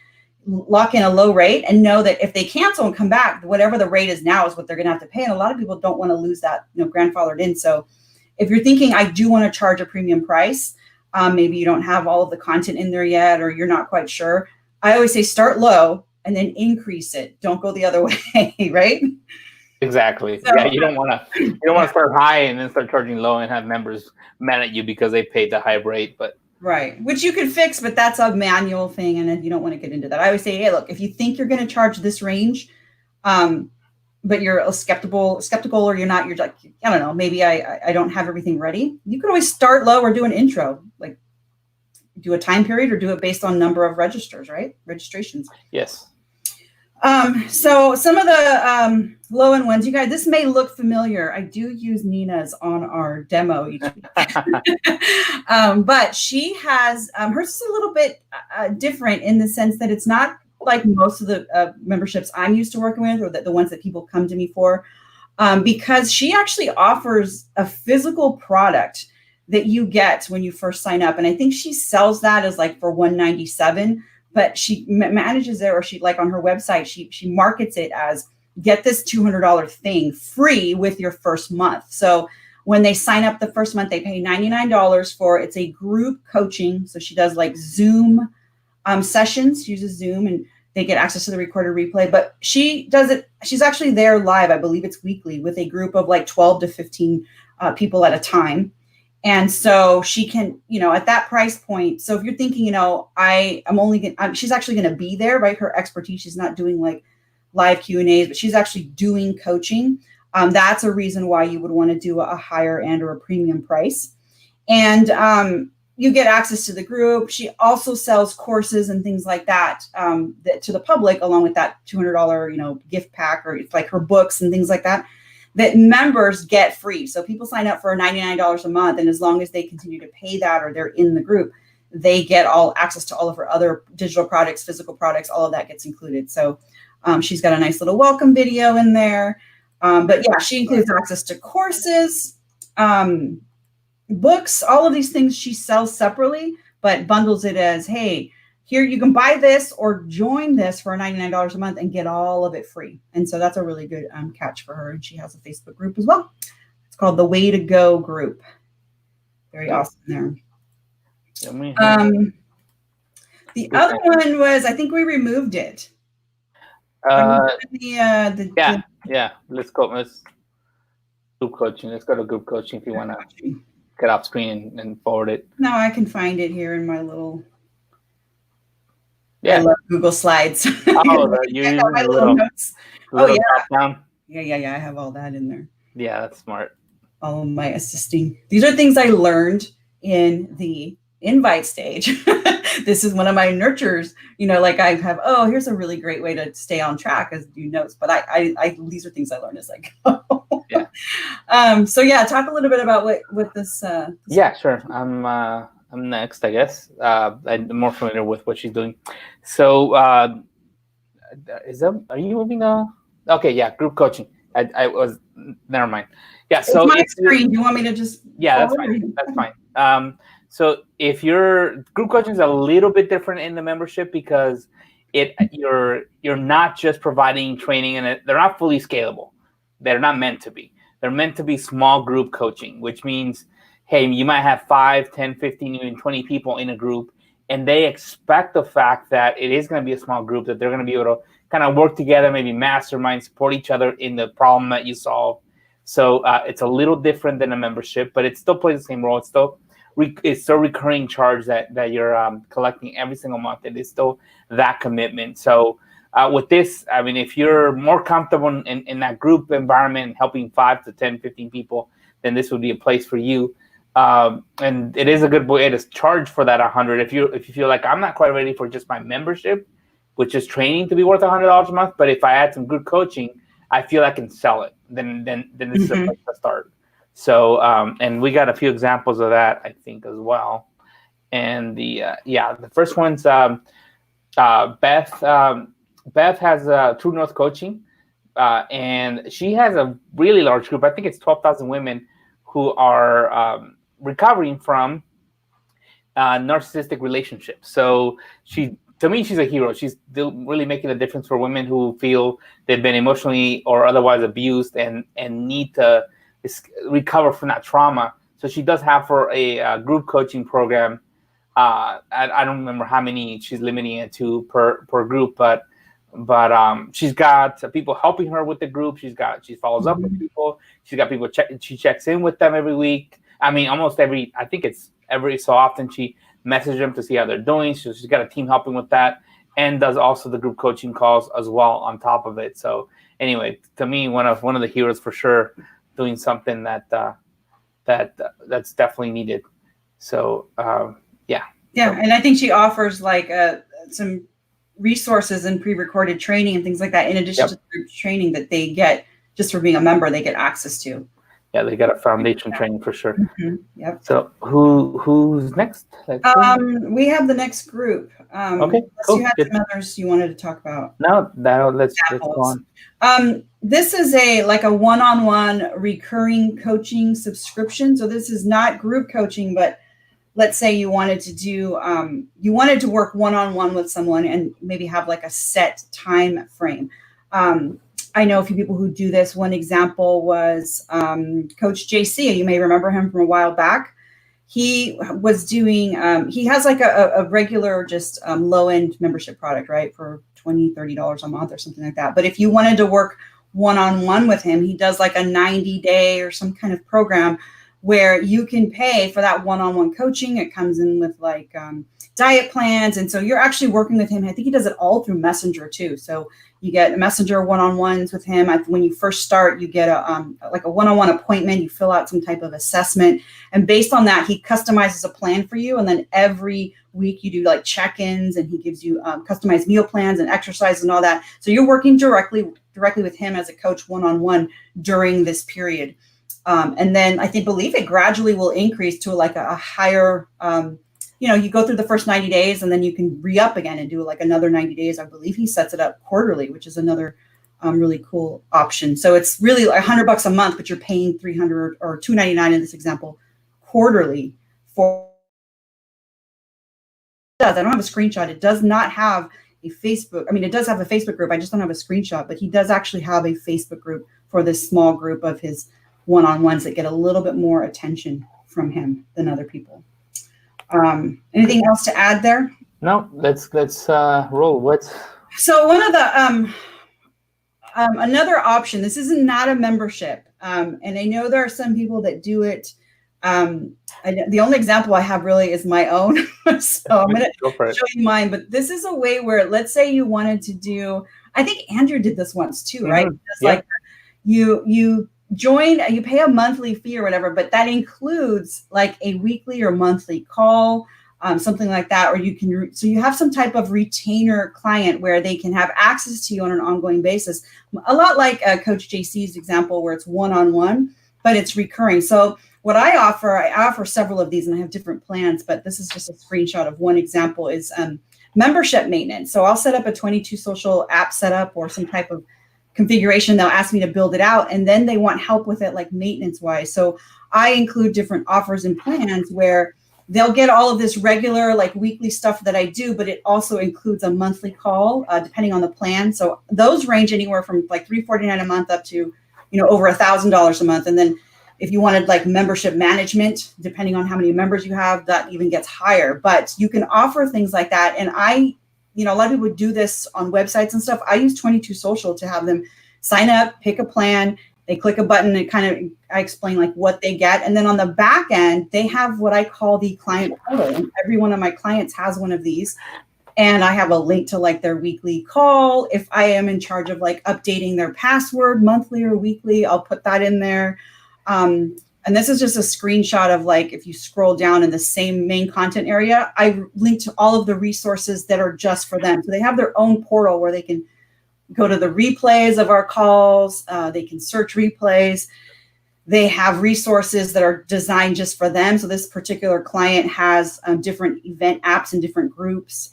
lock in a low rate and know that if they cancel and come back, whatever the rate is now is what they're going to have to pay. And a lot of people don't want to lose that, grandfathered in. So if you're thinking, I do want to charge a premium price, maybe you don't have all of the content in there yet, or you're not quite sure. I always say start low and then increase it. Don't go the other way, right? Exactly. So, yeah, you don't want to start high and then start charging low and have members mad at you because they paid the high rate. But right, which you could fix, but that's a manual thing, and then you don't want to get into that. I always say, hey, look, if you think you're going to charge this range, but you're skeptical, or you're not, you're like, I don't know, maybe I don't have everything ready. You could always start low or do an intro, like do a time period or do it based on number of registrations. Yes. So some of the low end ones, you guys, this may look familiar. I do use Nina's on our demo each week. But she has, hers is a little bit different in the sense that it's not like most of the memberships I'm used to working with, or the ones that people come to me for, because she actually offers a physical product that you get when you first sign up. And I think she sells that as like for $197, but she manages it, or she like on her website, she markets it as get this $200 thing free with your first month. So when they sign up the first month, they pay $99 for it's a group coaching. So she does like Zoom sessions, uses Zoom, and they get access to the recorded replay. But she does it, she's actually there live, I believe it's weekly, with a group of like 12 to 15 people at a time. And so she can, at that price point. So if you're thinking, she's actually going to be there, right? Her expertise, she's not doing like live Q&As, but she's actually doing coaching. That's a reason why you would want to do a higher and or a premium price. And you get access to the group. She also sells courses and things like that, to the public, along with that $200, gift pack, or it's like her books and things like that members get free. So people sign up for $99 a month, and as long as they continue to pay that, or they're in the group, they get all access to all of her other digital products, physical products, all of that gets included. So she's got a nice little welcome video in there. But yeah, she includes access to courses, books, all of these things she sells separately, but bundles it as, hey, here you can buy this or join this for $99 a month and get all of it free. And so that's a really good catch for her. And she has a Facebook group as well. It's called the Way to Go group. Very awesome there. The other one was, I think we removed it. Yeah. Let's go. Let's group coaching. Let's go to group coaching if you want to get off screen and forward it. No, I can find it here in my little. Yeah. I love Google Slides. Oh, you're using my little notes. Oh yeah. Yeah. I have all that in there. Yeah, that's smart. All of my assisting. These are things I learned in the invite stage. This is one of my nurtures, like I have, here's a really great way to stay on track as do notes. But I these are things I learned as I go. Yeah. So yeah, talk a little bit about what this. Yeah, sure. I'm next, I guess. I'm more familiar with what she's doing. So, are you moving on? Okay, yeah, group coaching. I was, never mind. Yeah, so it's my screen. Do you want me to just? Yeah, that's fine. That's fine. So if your group coaching is a little bit different in the membership, because you're not just providing training, and they're not fully scalable. They're not meant to be. They're meant to be small group coaching, which means, hey, you might have 5, 10, 15, even 20 people in a group, and they expect the fact that it is going to be a small group, that they're going to be able to kind of work together, maybe mastermind, support each other in the problem that you solve. So it's a little different than a membership, but it still plays the same role. It's still recurring charge that you're collecting every single month. It is still that commitment. So with this, I mean, if you're more comfortable in that group environment, helping 5 to 10, 15 people, then this would be a place for you. And it is a good way to charge for that $100. If you feel like I'm not quite ready for just my membership, which is training to be worth $100 a month, but if I add some good coaching, I feel I can sell it. Then this is a place to start. So and we got a few examples of that, I think, as well. And the first one's Beth. Beth has True North Coaching, and she has a really large group. I think it's 12,000 women who are recovering from narcissistic relationships. So to me, she's a hero. She's really making a difference for women who feel they've been emotionally or otherwise abused and need to recover from that trauma. So she does have for a group coaching program. I don't remember how many she's limiting it to per group, but she's got people helping her with the group. She follows up with people. She's got people she checks in with them every week. I mean, I think it's every so often she messages them to see how they're doing. So she's got a team helping with that, and does also the group coaching calls as well on top of it. So anyway, to me, one of the heroes for sure, doing something that's definitely needed. So yeah. And I think she offers like some resources and pre-recorded training and things like that, in addition to the group training that they get just for being a member, they get access to. Yeah, they got a foundation training for sure. Yep. So who's next? Let's see. We have the next group. Okay, unless cool. you had Good. some others you wanted to talk about. No, let's go on. This is a one-on-one recurring coaching subscription. So this is not group coaching, but let's say you wanted to do you wanted to work one-on-one with someone and maybe have like a set time frame. I know a few people who do this. One example was Coach JC. You may remember him from a while back. He was doing, he has like a regular, just low-end membership product, right? For $20, $30 a month or something like that. But if you wanted to work one-on-one with him, he does like a 90-day or some kind of program where you can pay for that one-on-one coaching. It comes in with like diet plans. And so you're actually working with him. I think he does it all through Messenger too. So you get Messenger one-on-ones with him. When you first start, you get a one-on-one appointment. You fill out some type of assessment. And based on that, he customizes a plan for you. And then every week you do like check-ins, and he gives you customized meal plans and exercises and all that. So you're working directly with him as a coach one-on-one during this period. And then believe it gradually will increase to like a higher, you go through the first 90 days and then you can re-up again and do like another 90 days. I believe he sets it up quarterly, which is another really cool option. So it's really like $100 a month, but you're paying $300 or $299 in this example quarterly for. I don't have a screenshot. It does not have a Facebook. I mean, it does have a Facebook group. I just don't have a screenshot, but he does actually have a Facebook group for this small group of his one-on-ones that get a little bit more attention from him than other people. Anything else to add there? No, let's roll. So one of the another option. This is not a membership, and I know there are some people that do it. The only example I have really is my own, so I'm going to show you mine. But this is a way where, let's say you wanted to do. I think Andrew did this once too, right? It's like you join, you pay a monthly fee or whatever, but that includes like a weekly or monthly call, something like that, or you can, so you have some type of retainer client where they can have access to you on an ongoing basis. A lot like Coach JC's example where it's one-on-one, but it's recurring. So what I offer several of these, and I have different plans, but this is just a screenshot of one example is membership maintenance. So I'll set up a 22 Social app setup or some type of configuration. They'll ask me to build it out, and then they want help with it, like maintenance wise. So I include different offers and plans where they'll get all of this regular, like weekly stuff that I do, but it also includes a monthly call, depending on the plan. So those range anywhere from like $349 a month up to, over $1,000 a month. And then if you wanted like membership management, depending on how many members you have, that even gets higher. But you can offer things like that. And a lot of people do this on websites and stuff. I use 22 Social to have them sign up, pick a plan. They click a button and I explain like what they get. And then on the back end, they have what I call the client portal. And every one of my clients has one of these. And I have a link to like their weekly call. If I am in charge of like updating their password monthly or weekly, I'll put that in there. And this is just a screenshot of like, if you scroll down in the same main content area, I linked to all of the resources that are just for them. So they have their own portal where they can go to the replays of our calls. They can search replays. They have resources that are designed just for them. So this particular client has different event apps and different groups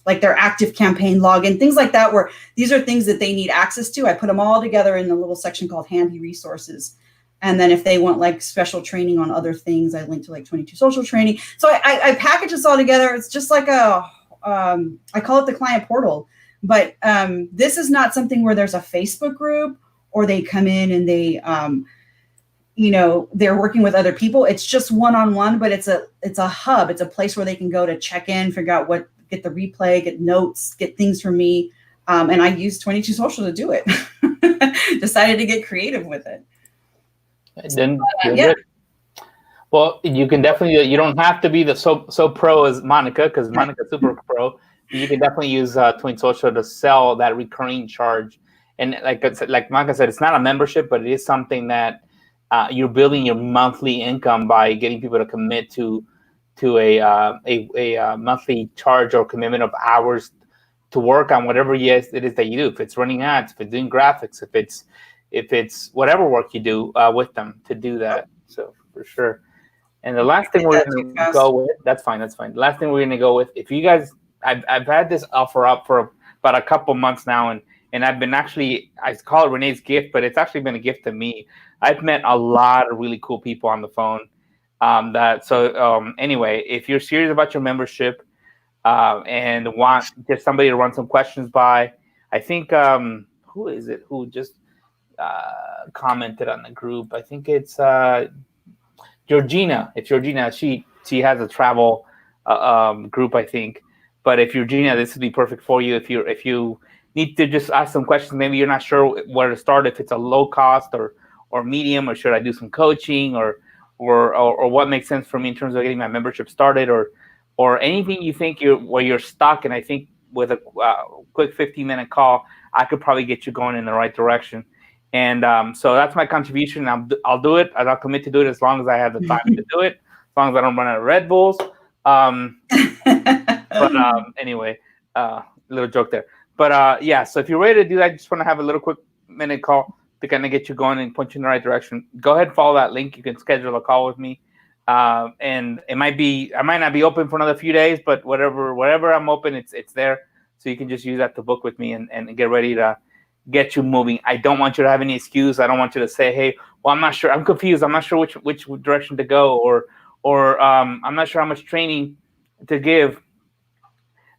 like their active campaign login, things like that, where these are things that they need access to. I put them all together in a little section called Handy Resources. And then if they want like special training on other things, I link to like 22 Social training. So I package this all together. It's just like I call it the client portal. But this is not something where there's a Facebook group or they come in and they, they're working with other people. It's just one-on-one, but it's a hub. It's a place where they can go to check in, figure out get the replay, get notes, get things from me. And I use 22 Social to do it. Decided to get creative with it. Then well, you can definitely, you don't have to be the so pro as Monica, because Monica's super pro. You can definitely use 22 Social to sell that recurring charge. And like Monica said, it's not a membership, but it is something that you're building your monthly income by getting people to commit to a monthly charge or commitment of hours to work on whatever it is that you do. If it's running ads, if it's doing graphics, if it's if it's whatever work you do with them to do that. So for sure. And the last thing we're going to go with, that's fine. The last thing we're going to go with, if you guys, I've had this offer up for about a couple months now, and I've been actually, I call it Renee's gift, but it's actually been a gift to me. I've met a lot of really cool people on the phone. Anyway, if you're serious about your membership and want just somebody to run some questions by, I think, who is it who just commented on the group? I think it's Georgina. It's Georgina. She has a travel group, I think. But if Georgina, this would be perfect for you. If you need to just ask some questions, maybe you're not sure where to start. If it's a low cost or medium, or should I do some coaching, or what makes sense for me in terms of getting my membership started, or anything you think where you're stuck. And I think with a quick 15-minute call, I could probably get you going in the right direction. And so that's my contribution. I'll do it. I'll commit to do it as long as I have the time to do it, as long as I don't run out of Red Bulls. Anyway, little joke there. But yeah, so if you're ready to do that, just want to have a little quick minute call to kind of get you going and point you in the right direction. Go ahead and follow that link. You can schedule a call with me. And I might not be open for another few days, but whatever I'm open, it's there. So you can just use that to book with me and get ready to get you moving. I don't want you to have any excuse. I don't want you to say, hey, well, I'm not sure. I'm confused. I'm not sure which direction to go, or I'm not sure how much training to give.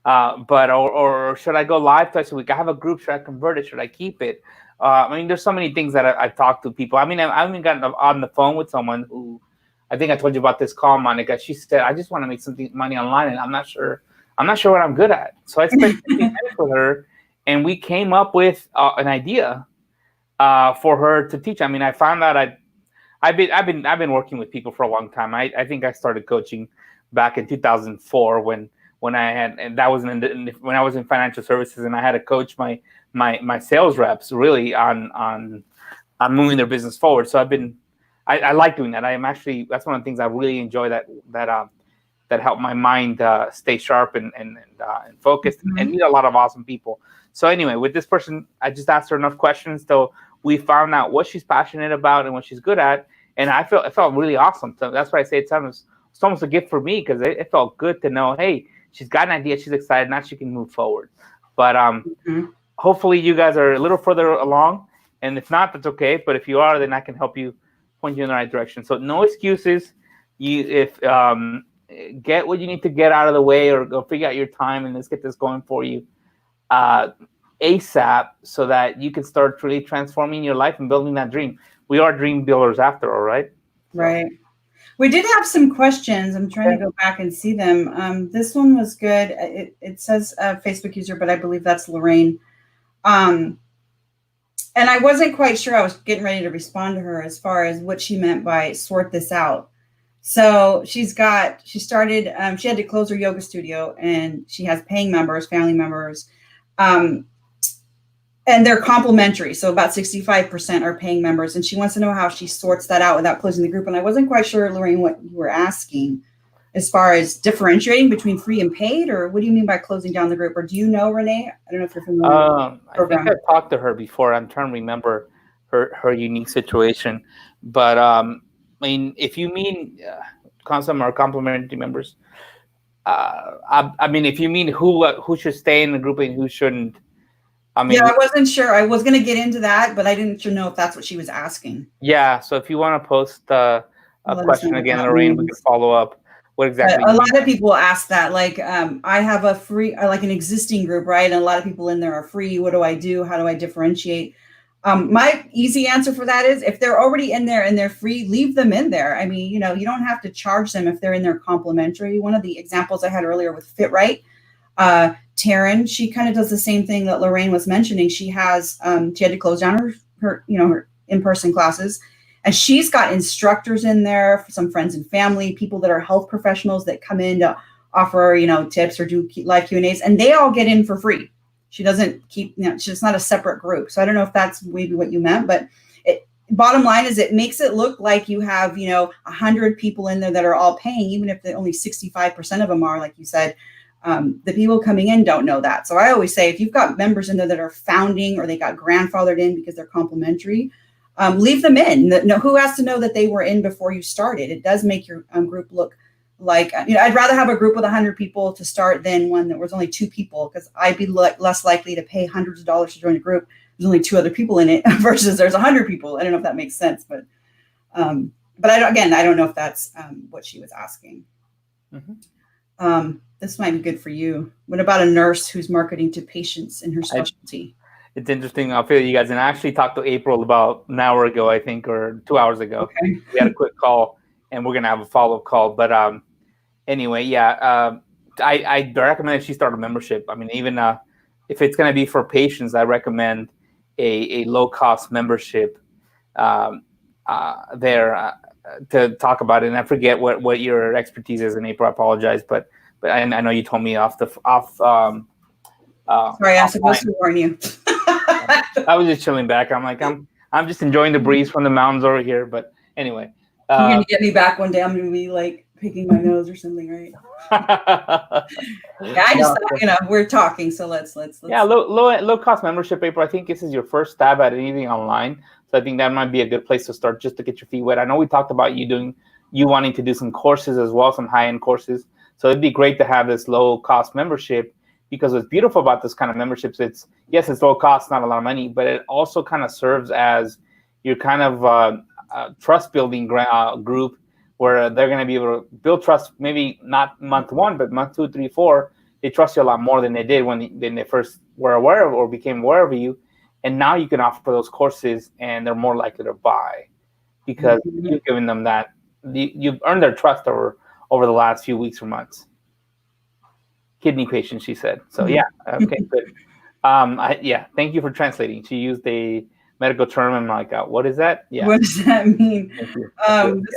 Or should I go live twice a week? I have a group. Should I convert it? Should I keep it? I mean, there's so many things that I've talked to people. I mean, I've even gotten on the phone with someone who, I think I told you about this call, Monica. She said, I just want to make some money online, and I'm not sure what I'm good at. So I spent 15 minutes with her, and we came up with an idea for her to teach. I mean, I found out I've been working with people for a long time. I think I started coaching back in 2004 when I had, and that was when I was in financial services, and I had to coach my sales reps really on moving their business forward. So I like doing that. That's one of the things I really enjoy that helped my mind stay sharp and focused, and meet a lot of awesome people. So anyway, with this person, I just asked her enough questions till we found out what she's passionate about and what she's good at, and it felt really awesome. So that's why I say it's almost a gift for me, because it felt good to know, hey, she's got an idea, she's excited, now she can move forward. But hopefully you guys are a little further along, and if not, that's okay. But if you are, then I can help you, point you in the right direction. So no excuses. Get what you need to get out of the way, or go figure out your time, and let's get this going for you ASAP, so that you can start really transforming your life and building that dream. We are dream builders after all, right? Right. We did have some questions. I'm trying to go back and see them. This one was good. It says Facebook user, but I believe that's Lorraine. And I wasn't quite sure. I was getting ready to respond to her as far as what she meant by sort this out. So she had to close her yoga studio, and she has paying members, family members, and they're complimentary. So about 65% are paying members. And she wants to know how she sorts that out without closing the group. And I wasn't quite sure, Lorraine, what you were asking as far as differentiating between free and paid, or what do you mean by closing down the group? Or do you know, Renee? I don't know if you're familiar with the program. I think I talked to her before. I'm trying to remember her unique situation. But I mean, if you mean some are complimentary members, I mean, if you mean who should stay in the group and who shouldn't, I mean, I wasn't sure. I was going to get into that, but I didn't know if that's what she was asking. Yeah. So if you want to post a question again, Lorraine, we can follow up. What exactly? A lot of people ask that. Like, I have a free, like an existing group, right? And a lot of people in there are free. What do I do? How do I differentiate? My easy answer for that is, if they're already in there and they're free, leave them in there. I mean, you don't have to charge them if they're in there complimentary. One of the examples I had earlier with FitRight, Taryn, she kind of does the same thing that Lorraine was mentioning. She had to close down her in-person classes, and she's got instructors in there, some friends and family, people that are health professionals that come in to offer, tips or do live Q&As, and they all get in for free. She doesn't keep, she's not a separate group. So I don't know if that's maybe what you meant, but bottom line is, it makes it look like you have, 100 people in there that are all paying, even if only 65% of them are, like you said. The people coming in don't know that. So I always say, if you've got members in there that are founding or they got grandfathered in because they're complimentary, leave them in. Who has to know that they were in before you started? It does make your group look like, I'd rather have a group with 100 people to start than one that was only 2 people, because I'd be less likely to pay hundreds of dollars to join a group. There's only 2 other people in it versus there's 100 people. I don't know if that makes sense, but I don't know if that's what she was asking. Mm-hmm. This might be good for you. What about a nurse who's marketing to patients in her specialty? It's interesting. I'll feel you guys. And I actually talked to April about an hour ago, I think, or 2 hours ago. Okay. We had a quick call, and we're going to have a follow-up call. But anyway, yeah, I recommend that she start a membership. I mean, even if it's going to be for patients, I recommend a low-cost membership there to talk about it. And I forget what your expertise is in April. I apologize, but I know you told me off. Sorry, I'm supposed to warn you. I was just chilling back. I'm like, I'm just enjoying the breeze from the mountains over here. But anyway, you're gonna get me back one day. I'm gonna be like picking my nose or something, right? Yeah, I just thought, we're talking, so let's. Yeah, low cost membership, April. I think this is your first stab at anything online, so I think that might be a good place to start, just to get your feet wet. I know we talked about you wanting to do some courses as well, some high end courses. So it'd be great to have this low cost membership, because what's beautiful about this kind of memberships, it's low cost, not a lot of money, but it also kind of serves as your kind of trust building group, where they're going to be able to build trust, maybe not month 1, but month 2, 3, 4. They trust you a lot more than they did when they first were aware of or became aware of you. And now you can offer those courses, and they're more likely to buy, because you've given them that. You've earned their trust over the last few weeks or months. Kidney patient, she said. So yeah, okay, good. Thank you for translating. She used a medical term. I'm like, what is that? Yeah. What does that mean? This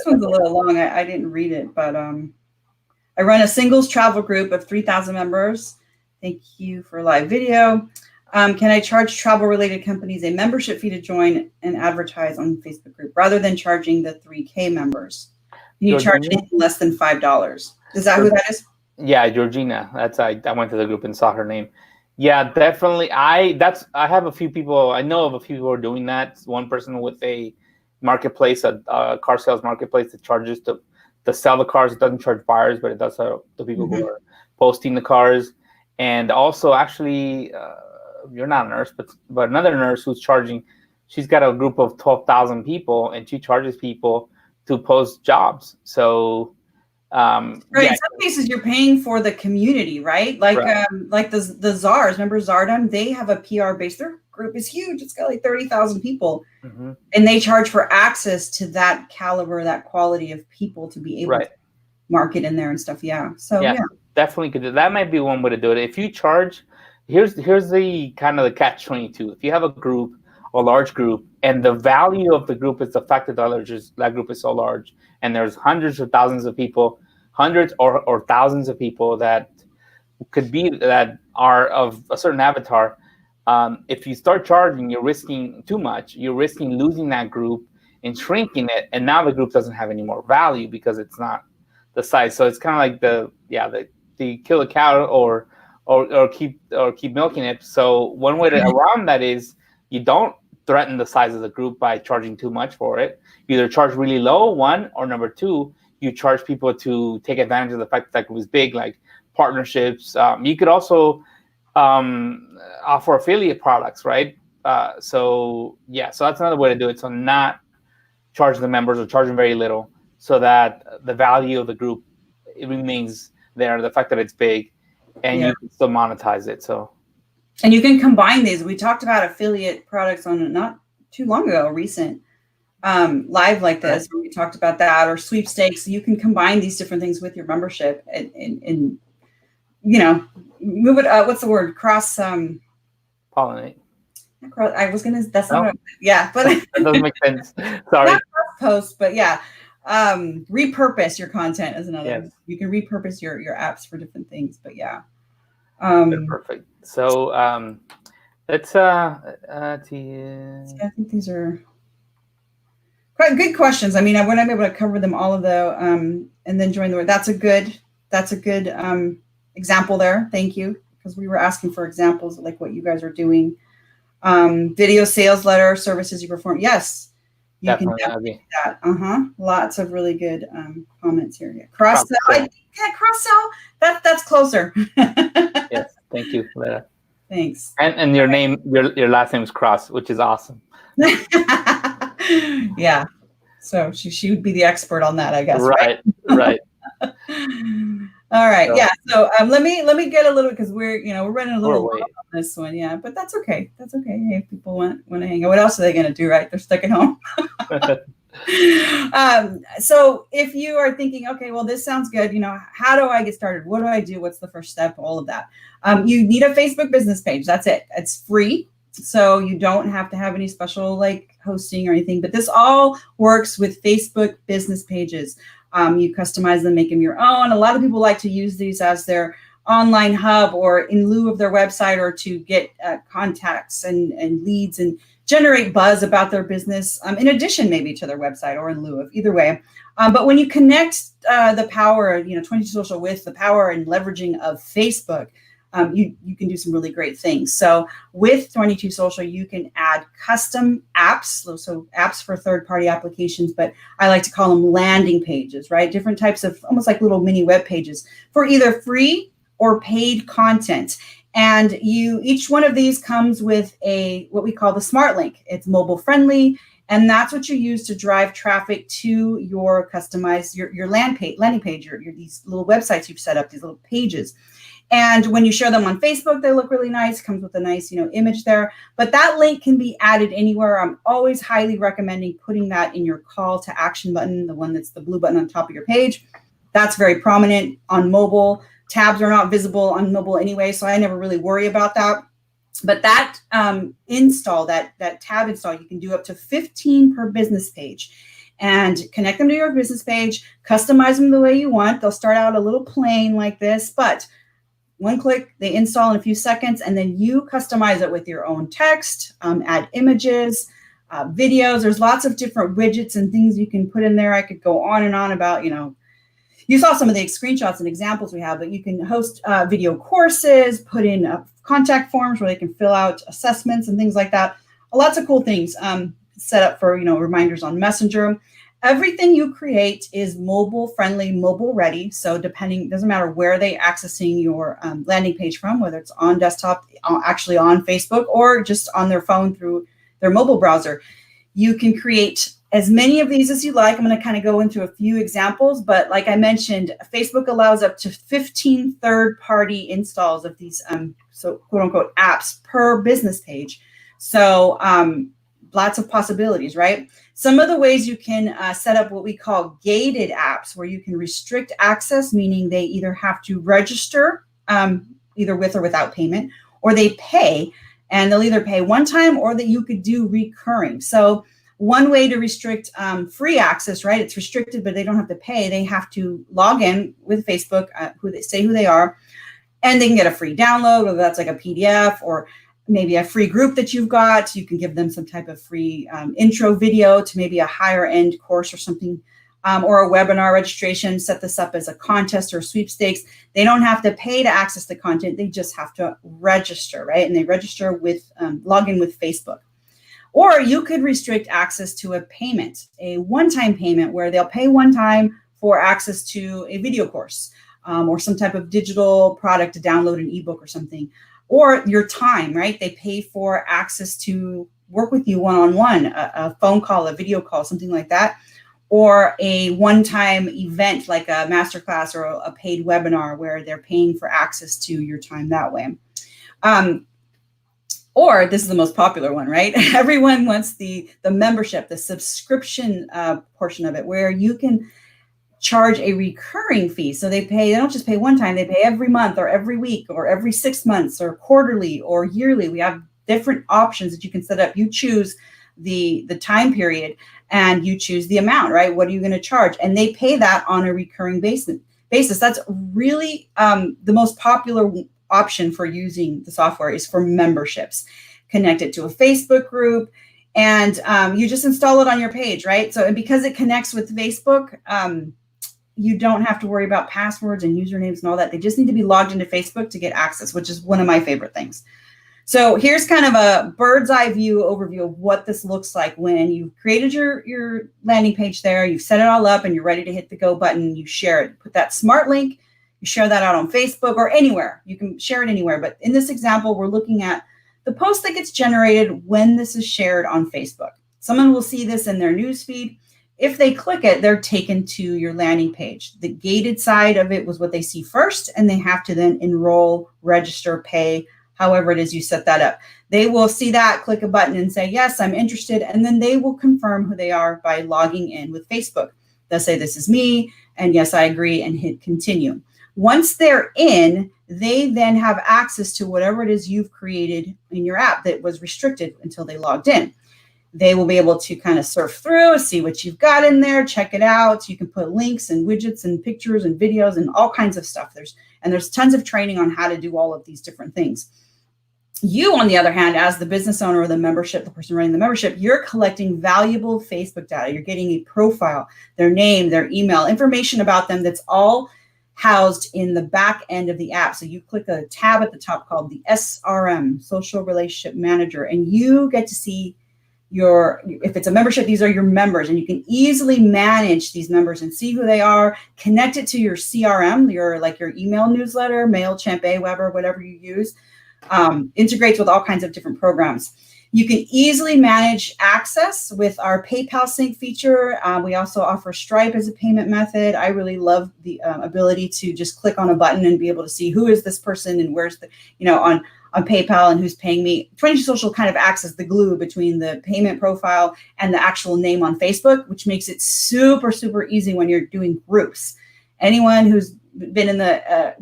one's a little long. I didn't read it, but I run a singles travel group of 3,000 members. Thank you for live video. Can I charge travel-related companies a membership fee to join and advertise on the Facebook group rather than charging the 3K members? Can you charge anything less than $5? Is that who that is? Yeah, Georgina. I went to the group and saw her name. Yeah, definitely. I have a few people. I know of a few people who are doing that. One person with a marketplace, a car sales marketplace that charges to sell the cars. It doesn't charge buyers, but it does the people who are posting the cars. And also, actually, you're not a nurse, but another nurse who's charging. She's got a group of 12,000 people, and she charges people to post jobs. So. Right. In some cases, you're paying for the community, right? Like, like the Czars. Remember Zardom? They have a PR base. Their group is huge. It's got like 30,000 people, and they charge for access to that caliber, that quality of people to be able to market in there and stuff. Yeah. So yeah, definitely could do that. Might be one way to do it. If you charge, here's the kind of the catch-22. If you have a group, a large group, and the value of the group is the fact that that group is so large, and there's hundreds or thousands of people, hundreds or thousands of people that are of a certain avatar. If you start charging, you're risking too much. You're risking losing that group and shrinking it, and now the group doesn't have any more value because it's not the size. So it's kind of like the kill a cow or keep milking it. So one way around that is you don't threaten the size of the group by charging too much for it. You either charge really low, one, or number two, you charge people to take advantage of the fact that that group is big, like partnerships. You could also offer affiliate products, right? So that's another way to do it. So not charge the members or charge them very little, so that the value of the group remains there. The fact that it's big, and you can still monetize it. So. And you can combine these. We talked about affiliate products on not too long ago, recent live like this. We talked about that, or sweepstakes. You can combine these different things with your membership and move it. What's the word? Cross pollinate. I was gonna. That's not. But that doesn't make sense. Sorry. Not cross post, but repurpose your content as another. Yes. You can repurpose your apps for different things. But perfect. So let's I think these are quite good questions. I mean, I wouldn't be able to cover them all of though, and then join the. That's a good example there. Thank you, because we were asking for examples of like what you guys are doing. Video sales letter services you perform. Yes, you Definitely, can definitely do that. Lots of really good comments here. Yeah. Cross sell. Cross sell. That's closer. Yes, thank you, Lera. Thanks. And your name, your last name is Cross, which is awesome. Yeah. So she would be the expert on that, I guess. Right. All right. Yeah. So let me get a little, because we're running a little long on this one. Yeah, but that's okay. That's okay. Hey, if people want to hang out, what else are they going to do? Right? They're stuck at home. So if you are thinking, okay, well, this sounds good. How do I get started? What do I do? What's the first step? All of that. You need a Facebook business page. That's it. It's free. So you don't have to have any special like hosting or anything, but this all works with Facebook business pages. You customize them, make them your own. A lot of people like to use these as their online hub or in lieu of their website, or to get contacts and leads and generate buzz about their business, in addition maybe to their website, or in lieu of, either way. But when you connect the power of 22 Social with the power and leveraging of Facebook, you can do some really great things. So with 22 Social, you can add custom apps, so apps for third-party applications, but I like to call them landing pages, right? Different types of almost like little mini web pages for either free or paid content. And each one of these comes with what we call the Smart Link. It's mobile friendly, and that's what you use to drive traffic to your customized your landing page, your these little websites you've set up, these little pages. And when you share them on Facebook, they look really nice. Comes with a nice, image there. But that link can be added anywhere. I'm always highly recommending putting that in your call to action button, the one that's the blue button on top of your page. That's very prominent on mobile. Tabs are not visible on mobile anyway, so I never really worry about that. But that install, that tab install, you can do up to 15 per business page. And connect them to your business page, customize them the way you want. They'll start out a little plain like this, but one click, they install in a few seconds, and then you customize it with your own text, add images, videos. There's lots of different widgets and things you can put in there. I could go on and on about, you saw some of the screenshots and examples we have, but you can host video courses, put in contact forms where they can fill out assessments and things like that. Lots of cool things set up for, reminders on Messenger. Everything you create is mobile friendly, mobile ready. So doesn't matter where they accessing your landing page from, whether it's on desktop, actually on Facebook, or just on their phone through their mobile browser. You can create as many of these as you like. I'm going to kind of go into a few examples, but like I mentioned, Facebook allows up to 15 third-party installs of these, so quote unquote apps per business page. So lots of possibilities, right? Some of the ways you can set up what we call gated apps, where you can restrict access, meaning they either have to register either with or without payment, or they pay, and they'll either pay one time or that you could do recurring. So one way to restrict free access, right? It's restricted, but they don't have to pay. They have to log in with Facebook, who they are, and they can get a free download, whether that's like a PDF or maybe a free group that you've got. You can give them some type of free intro video to maybe a higher end course or something, or a webinar registration. Set this up as a contest or sweepstakes. They don't have to pay to access the content. They just have to register, right? And they register with, log in with Facebook. Or you could restrict access to a payment, a one-time payment where they'll pay one time for access to a video course or some type of digital product to download an ebook or something. Or your time, right? They pay for access to work with you one-on-one, a phone call, a video call, something like that. Or a one-time event like a masterclass or a paid webinar where they're paying for access to your time that way. Or this is the most popular one, right? Everyone wants the membership, the subscription portion of it, where you can charge a recurring fee. So they don't just pay one time, they pay every month or every week or every 6 months or quarterly or yearly. We have different options that you can set up. You choose the time period and you choose the amount, right? What are you going to charge? And they pay that on a recurring basis. That's really the most popular option for using the software is for memberships. Connect it to a Facebook group, and you just install it on your page, right? So, and because it connects with Facebook, you don't have to worry about passwords and usernames and all that. They just need to be logged into Facebook to get access, which is one of my favorite things. So here's kind of a bird's eye view overview of what this looks like when you've created your landing page there, you've set it all up, and you're ready to hit the go button. You share it, put that smart link, you share that out on Facebook or anywhere. You can share it anywhere. But in this example, we're looking at the post that gets generated when this is shared on Facebook. Someone will see this in their newsfeed. If they click it, they're taken to your landing page. The gated side of it was what they see first, and they have to then enroll, register, pay, however it is you set that up. They will see that, click a button and say, yes, I'm interested. And then they will confirm who they are by logging in with Facebook. They'll say, this is me. And yes, I agree, and hit continue. Once they're in, they then have access to whatever it is you've created in your app that was restricted until they logged in. They will be able to kind of surf through, see what you've got in there, check it out. You can put links and widgets and pictures and videos and all kinds of stuff. There's tons of training on how to do all of these different things. You, on the other hand, as the business owner of the membership, the person running the membership, you're collecting valuable Facebook data. You're getting a profile, their name, their email, information about them that's all housed in the back end of the app. So you click a tab at the top called the SRM, Social Relationship Manager, and you get to see if it's a membership, these are your members, and you can easily manage these members and see who they are, connect it to your CRM, your email newsletter, MailChimp, Aweber, whatever you use, integrates with all kinds of different programs. You can easily manage access with our PayPal sync feature. We also offer Stripe as a payment method. I really love the ability to just click on a button and be able to see who is this person and where's on PayPal and who's paying me. 22 Social kind of acts as the glue between the payment profile and the actual name on Facebook, which makes it super, super easy when you're doing groups. Anyone who's been in the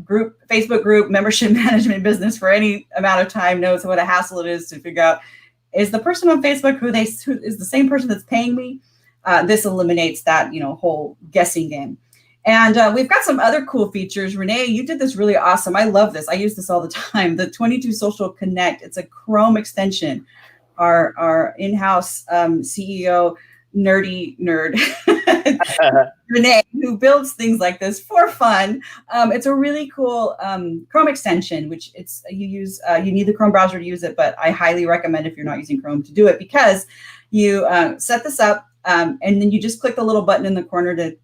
Facebook group membership management business for any amount of time knows what a hassle it is to figure out, is the person on Facebook who is the same person that's paying me? This eliminates that whole guessing game. And we've got some other cool features. Renee, you did this really awesome. I love this. I use this all the time. The 22 Social Connect. It's a Chrome extension. Our in-house CEO, nerdy nerd, Renee, who builds things like this for fun. It's a really cool Chrome extension, which you need the Chrome browser to use it, but I highly recommend if you're not using Chrome to do it, because you set this up and then you just click the little button in the corner to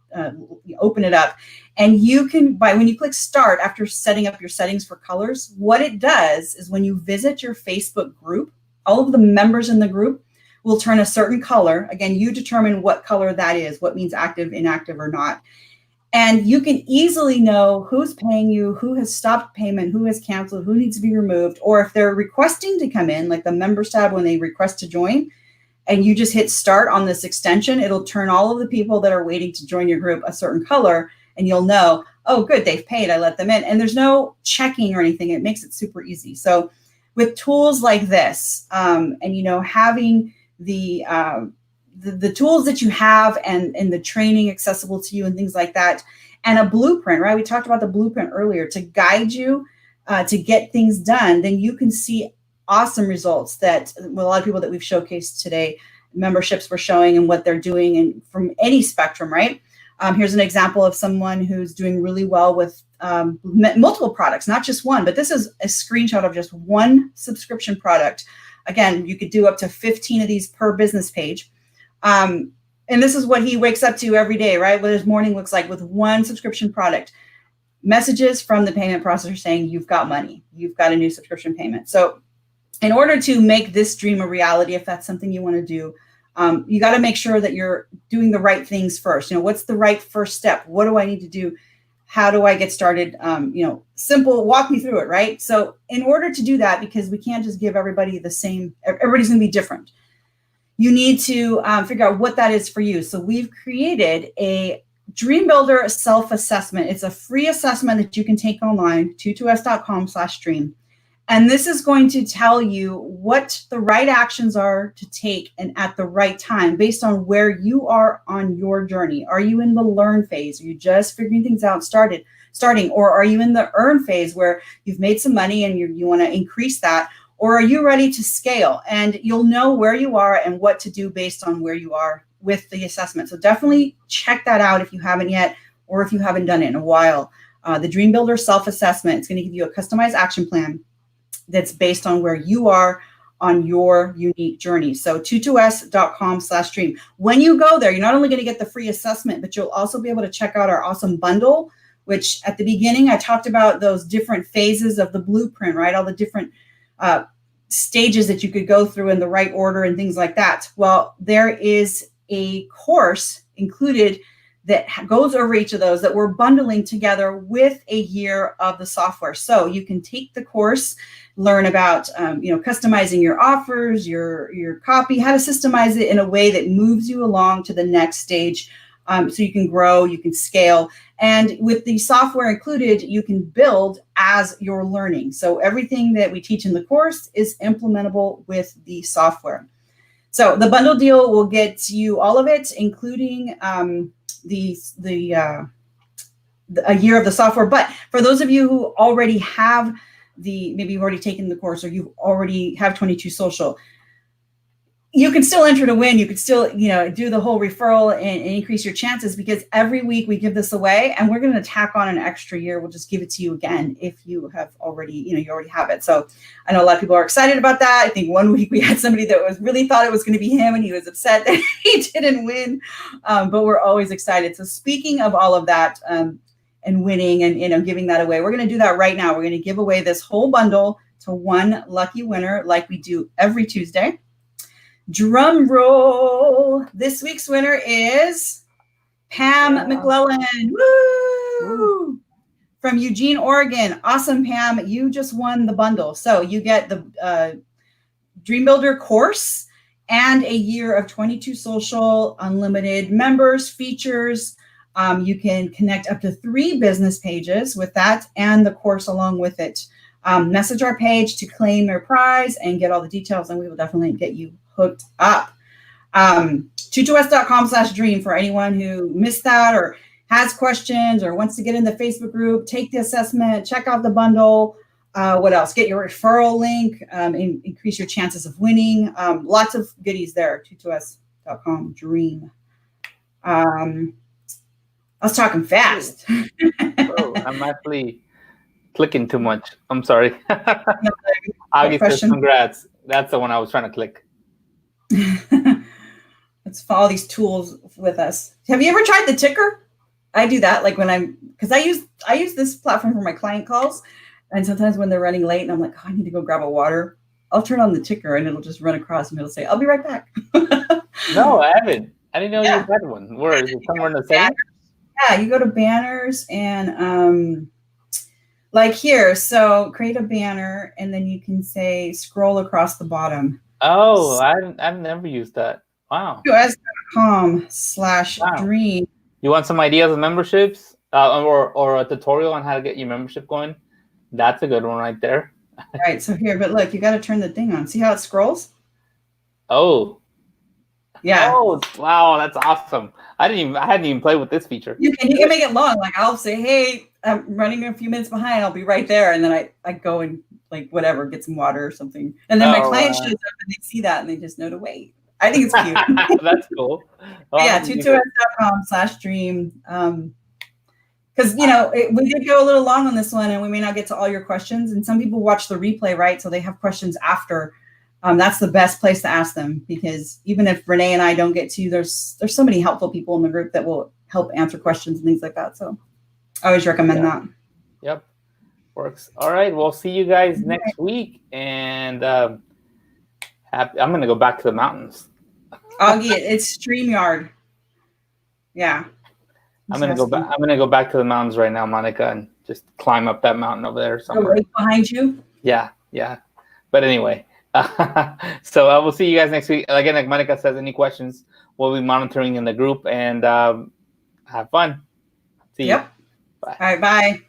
open it up. And you can, when you click start after setting up your settings for colors, what it does is when you visit your Facebook group, all of the members in the group will turn a certain color. Again, you determine what color that is, what means active, inactive, or not. And you can easily know who's paying you, who has stopped payment, who has canceled, who needs to be removed, or if they're requesting to come in, like the members tab when they request to join, and you just hit start on this extension, it'll turn all of the people that are waiting to join your group a certain color, and you'll know, oh, good, they've paid, I let them in. And there's no checking or anything. It makes it super easy. So with tools like this, and having the tools that you have and the training accessible to you and things like that, and a blueprint, right? We talked about the blueprint earlier to guide you to get things done, then you can see awesome results that a lot of people that we've showcased today, memberships we're showing and what they're doing, and from any spectrum, right? Here's an example of someone who's doing really well with multiple products, not just one, but this is a screenshot of just one subscription product. Again, you could do up to 15 of these per business page. And this is what he wakes up to every day, right? What his morning looks like with one subscription product. Messages from the payment processor saying, you've got money, you've got a new subscription payment. So in order to make this dream a reality, if that's something you want to do, you got to make sure that you're doing the right things first. What's the right first step? What do I need to do? How do I get started? Simple, walk me through it, right? So in order to do that, because we can't just give everybody the same, everybody's going to be different. You need to figure out what that is for you. So we've created a Dream Builder self-assessment. It's a free assessment that you can take online, 22s.com/dream. And this is going to tell you what the right actions are to take and at the right time based on where you are on your journey. Are you in the learn phase? Are you just figuring things out, starting? Or are you in the earn phase where you've made some money and you want to increase that? Or are you ready to scale? And you'll know where you are and what to do based on where you are with the assessment. So definitely check that out if you haven't yet. or if you haven't done it in a while, the Dream Builder self-assessment, it's going to give you a customized action plan that's based on where you are on your unique journey. So 22s.com/dream. When you go there, you're not only going to get the free assessment, but you'll also be able to check out our awesome bundle, which at the beginning, I talked about those different phases of the blueprint, right? All the different stages that you could go through in the right order and things like that. Well, there is a course included that goes over each of those that we're bundling together with a year of the software. So you can take the course, learn about customizing your offers, your copy, how to systemize it in a way that moves you along to the next stage, so you can grow, you can scale. And with the software included, you can build as you're learning. So everything that we teach in the course is implementable with the software. So the bundle deal will get you all of it, including a year of the software. But for those of you who already have maybe you've already taken the course or you already have 22 Social, you can still enter to win. You could still, do the whole referral and increase your chances, because every week we give this away and we're going to tack on an extra year. We'll just give it to you again if you have already, you already have it. So I know a lot of people are excited about that. I think one week we had somebody that really thought it was going to be him and he was upset that he didn't win. But we're always excited. So speaking of all of that, and winning and giving that away, we're going to do that right now. We're going to give away this whole bundle to one lucky winner like we do every Tuesday. Drum roll. This week's winner is Pam McClellan. Woo! From Eugene, Oregon. Awesome, Pam. You just won the bundle. So you get the Dream Builder course and a year of 22 Social, unlimited members, features. You can connect up to 3 business pages with that and the course along with it. Message our page to claim your prize and get all the details, and we will definitely get you hooked up. 22s.com/dream for anyone who missed that or has questions or wants to get in the Facebook group, take the assessment, check out the bundle. What else? Get your referral link, increase your chances of winning. Lots of goodies there. 22s.com/dream. I was talking fast. Oh, I'm actually clicking too much. I'm sorry. Augie says congrats. That's the one I was trying to click. Let's follow these tools with us. Have you ever tried the ticker? I do that like because I use this platform for my client calls, and sometimes when they're running late and I'm like, oh, I need to go grab a water, I'll turn on the ticker and it'll just run across and it'll say, I'll be right back. No, I haven't. I didn't know you had one. Where is it? Somewhere in the settings? Yeah, you go to banners and like here. So create a banner and then you can say scroll across the bottom. Oh, I've never used that. Wow. us.com/dream. You want some ideas of memberships or a tutorial on how to get your membership going? That's a good one right there. Right. So here, but look, you got to turn the thing on. See how it scrolls? Oh. Yeah. Oh, wow. That's awesome. I hadn't even played with this feature. You can make it long. Like I'll say, hey, I'm running a few minutes behind. I'll be right there. And then I go and like whatever, get some water or something. And then my client shows up and they see that and they just know to wait. I think it's cute. That's cool. Oh, yeah, 22s.com/dream. Because, we did go a little long on this one and we may not get to all your questions. And some people watch the replay, right? So they have questions after. That's the best place to ask them, because even if Renee and I don't get to you, there's so many helpful people in the group that will help answer questions and things like that. So I always recommend that. Yep. Works. All right. We'll see you guys next week. And I'm going to go back to the mountains. Augie, it's StreamYard. Yeah. I'm going to go back. I'm going to go back to the mountains right now, Monica, and just climb up that mountain over there somewhere. Right behind you? Yeah. But anyway, so I will see you guys next week. Again, like Monica says, any questions, we'll be monitoring in the group, and have fun. See you. Yep. Bye. All right. Bye.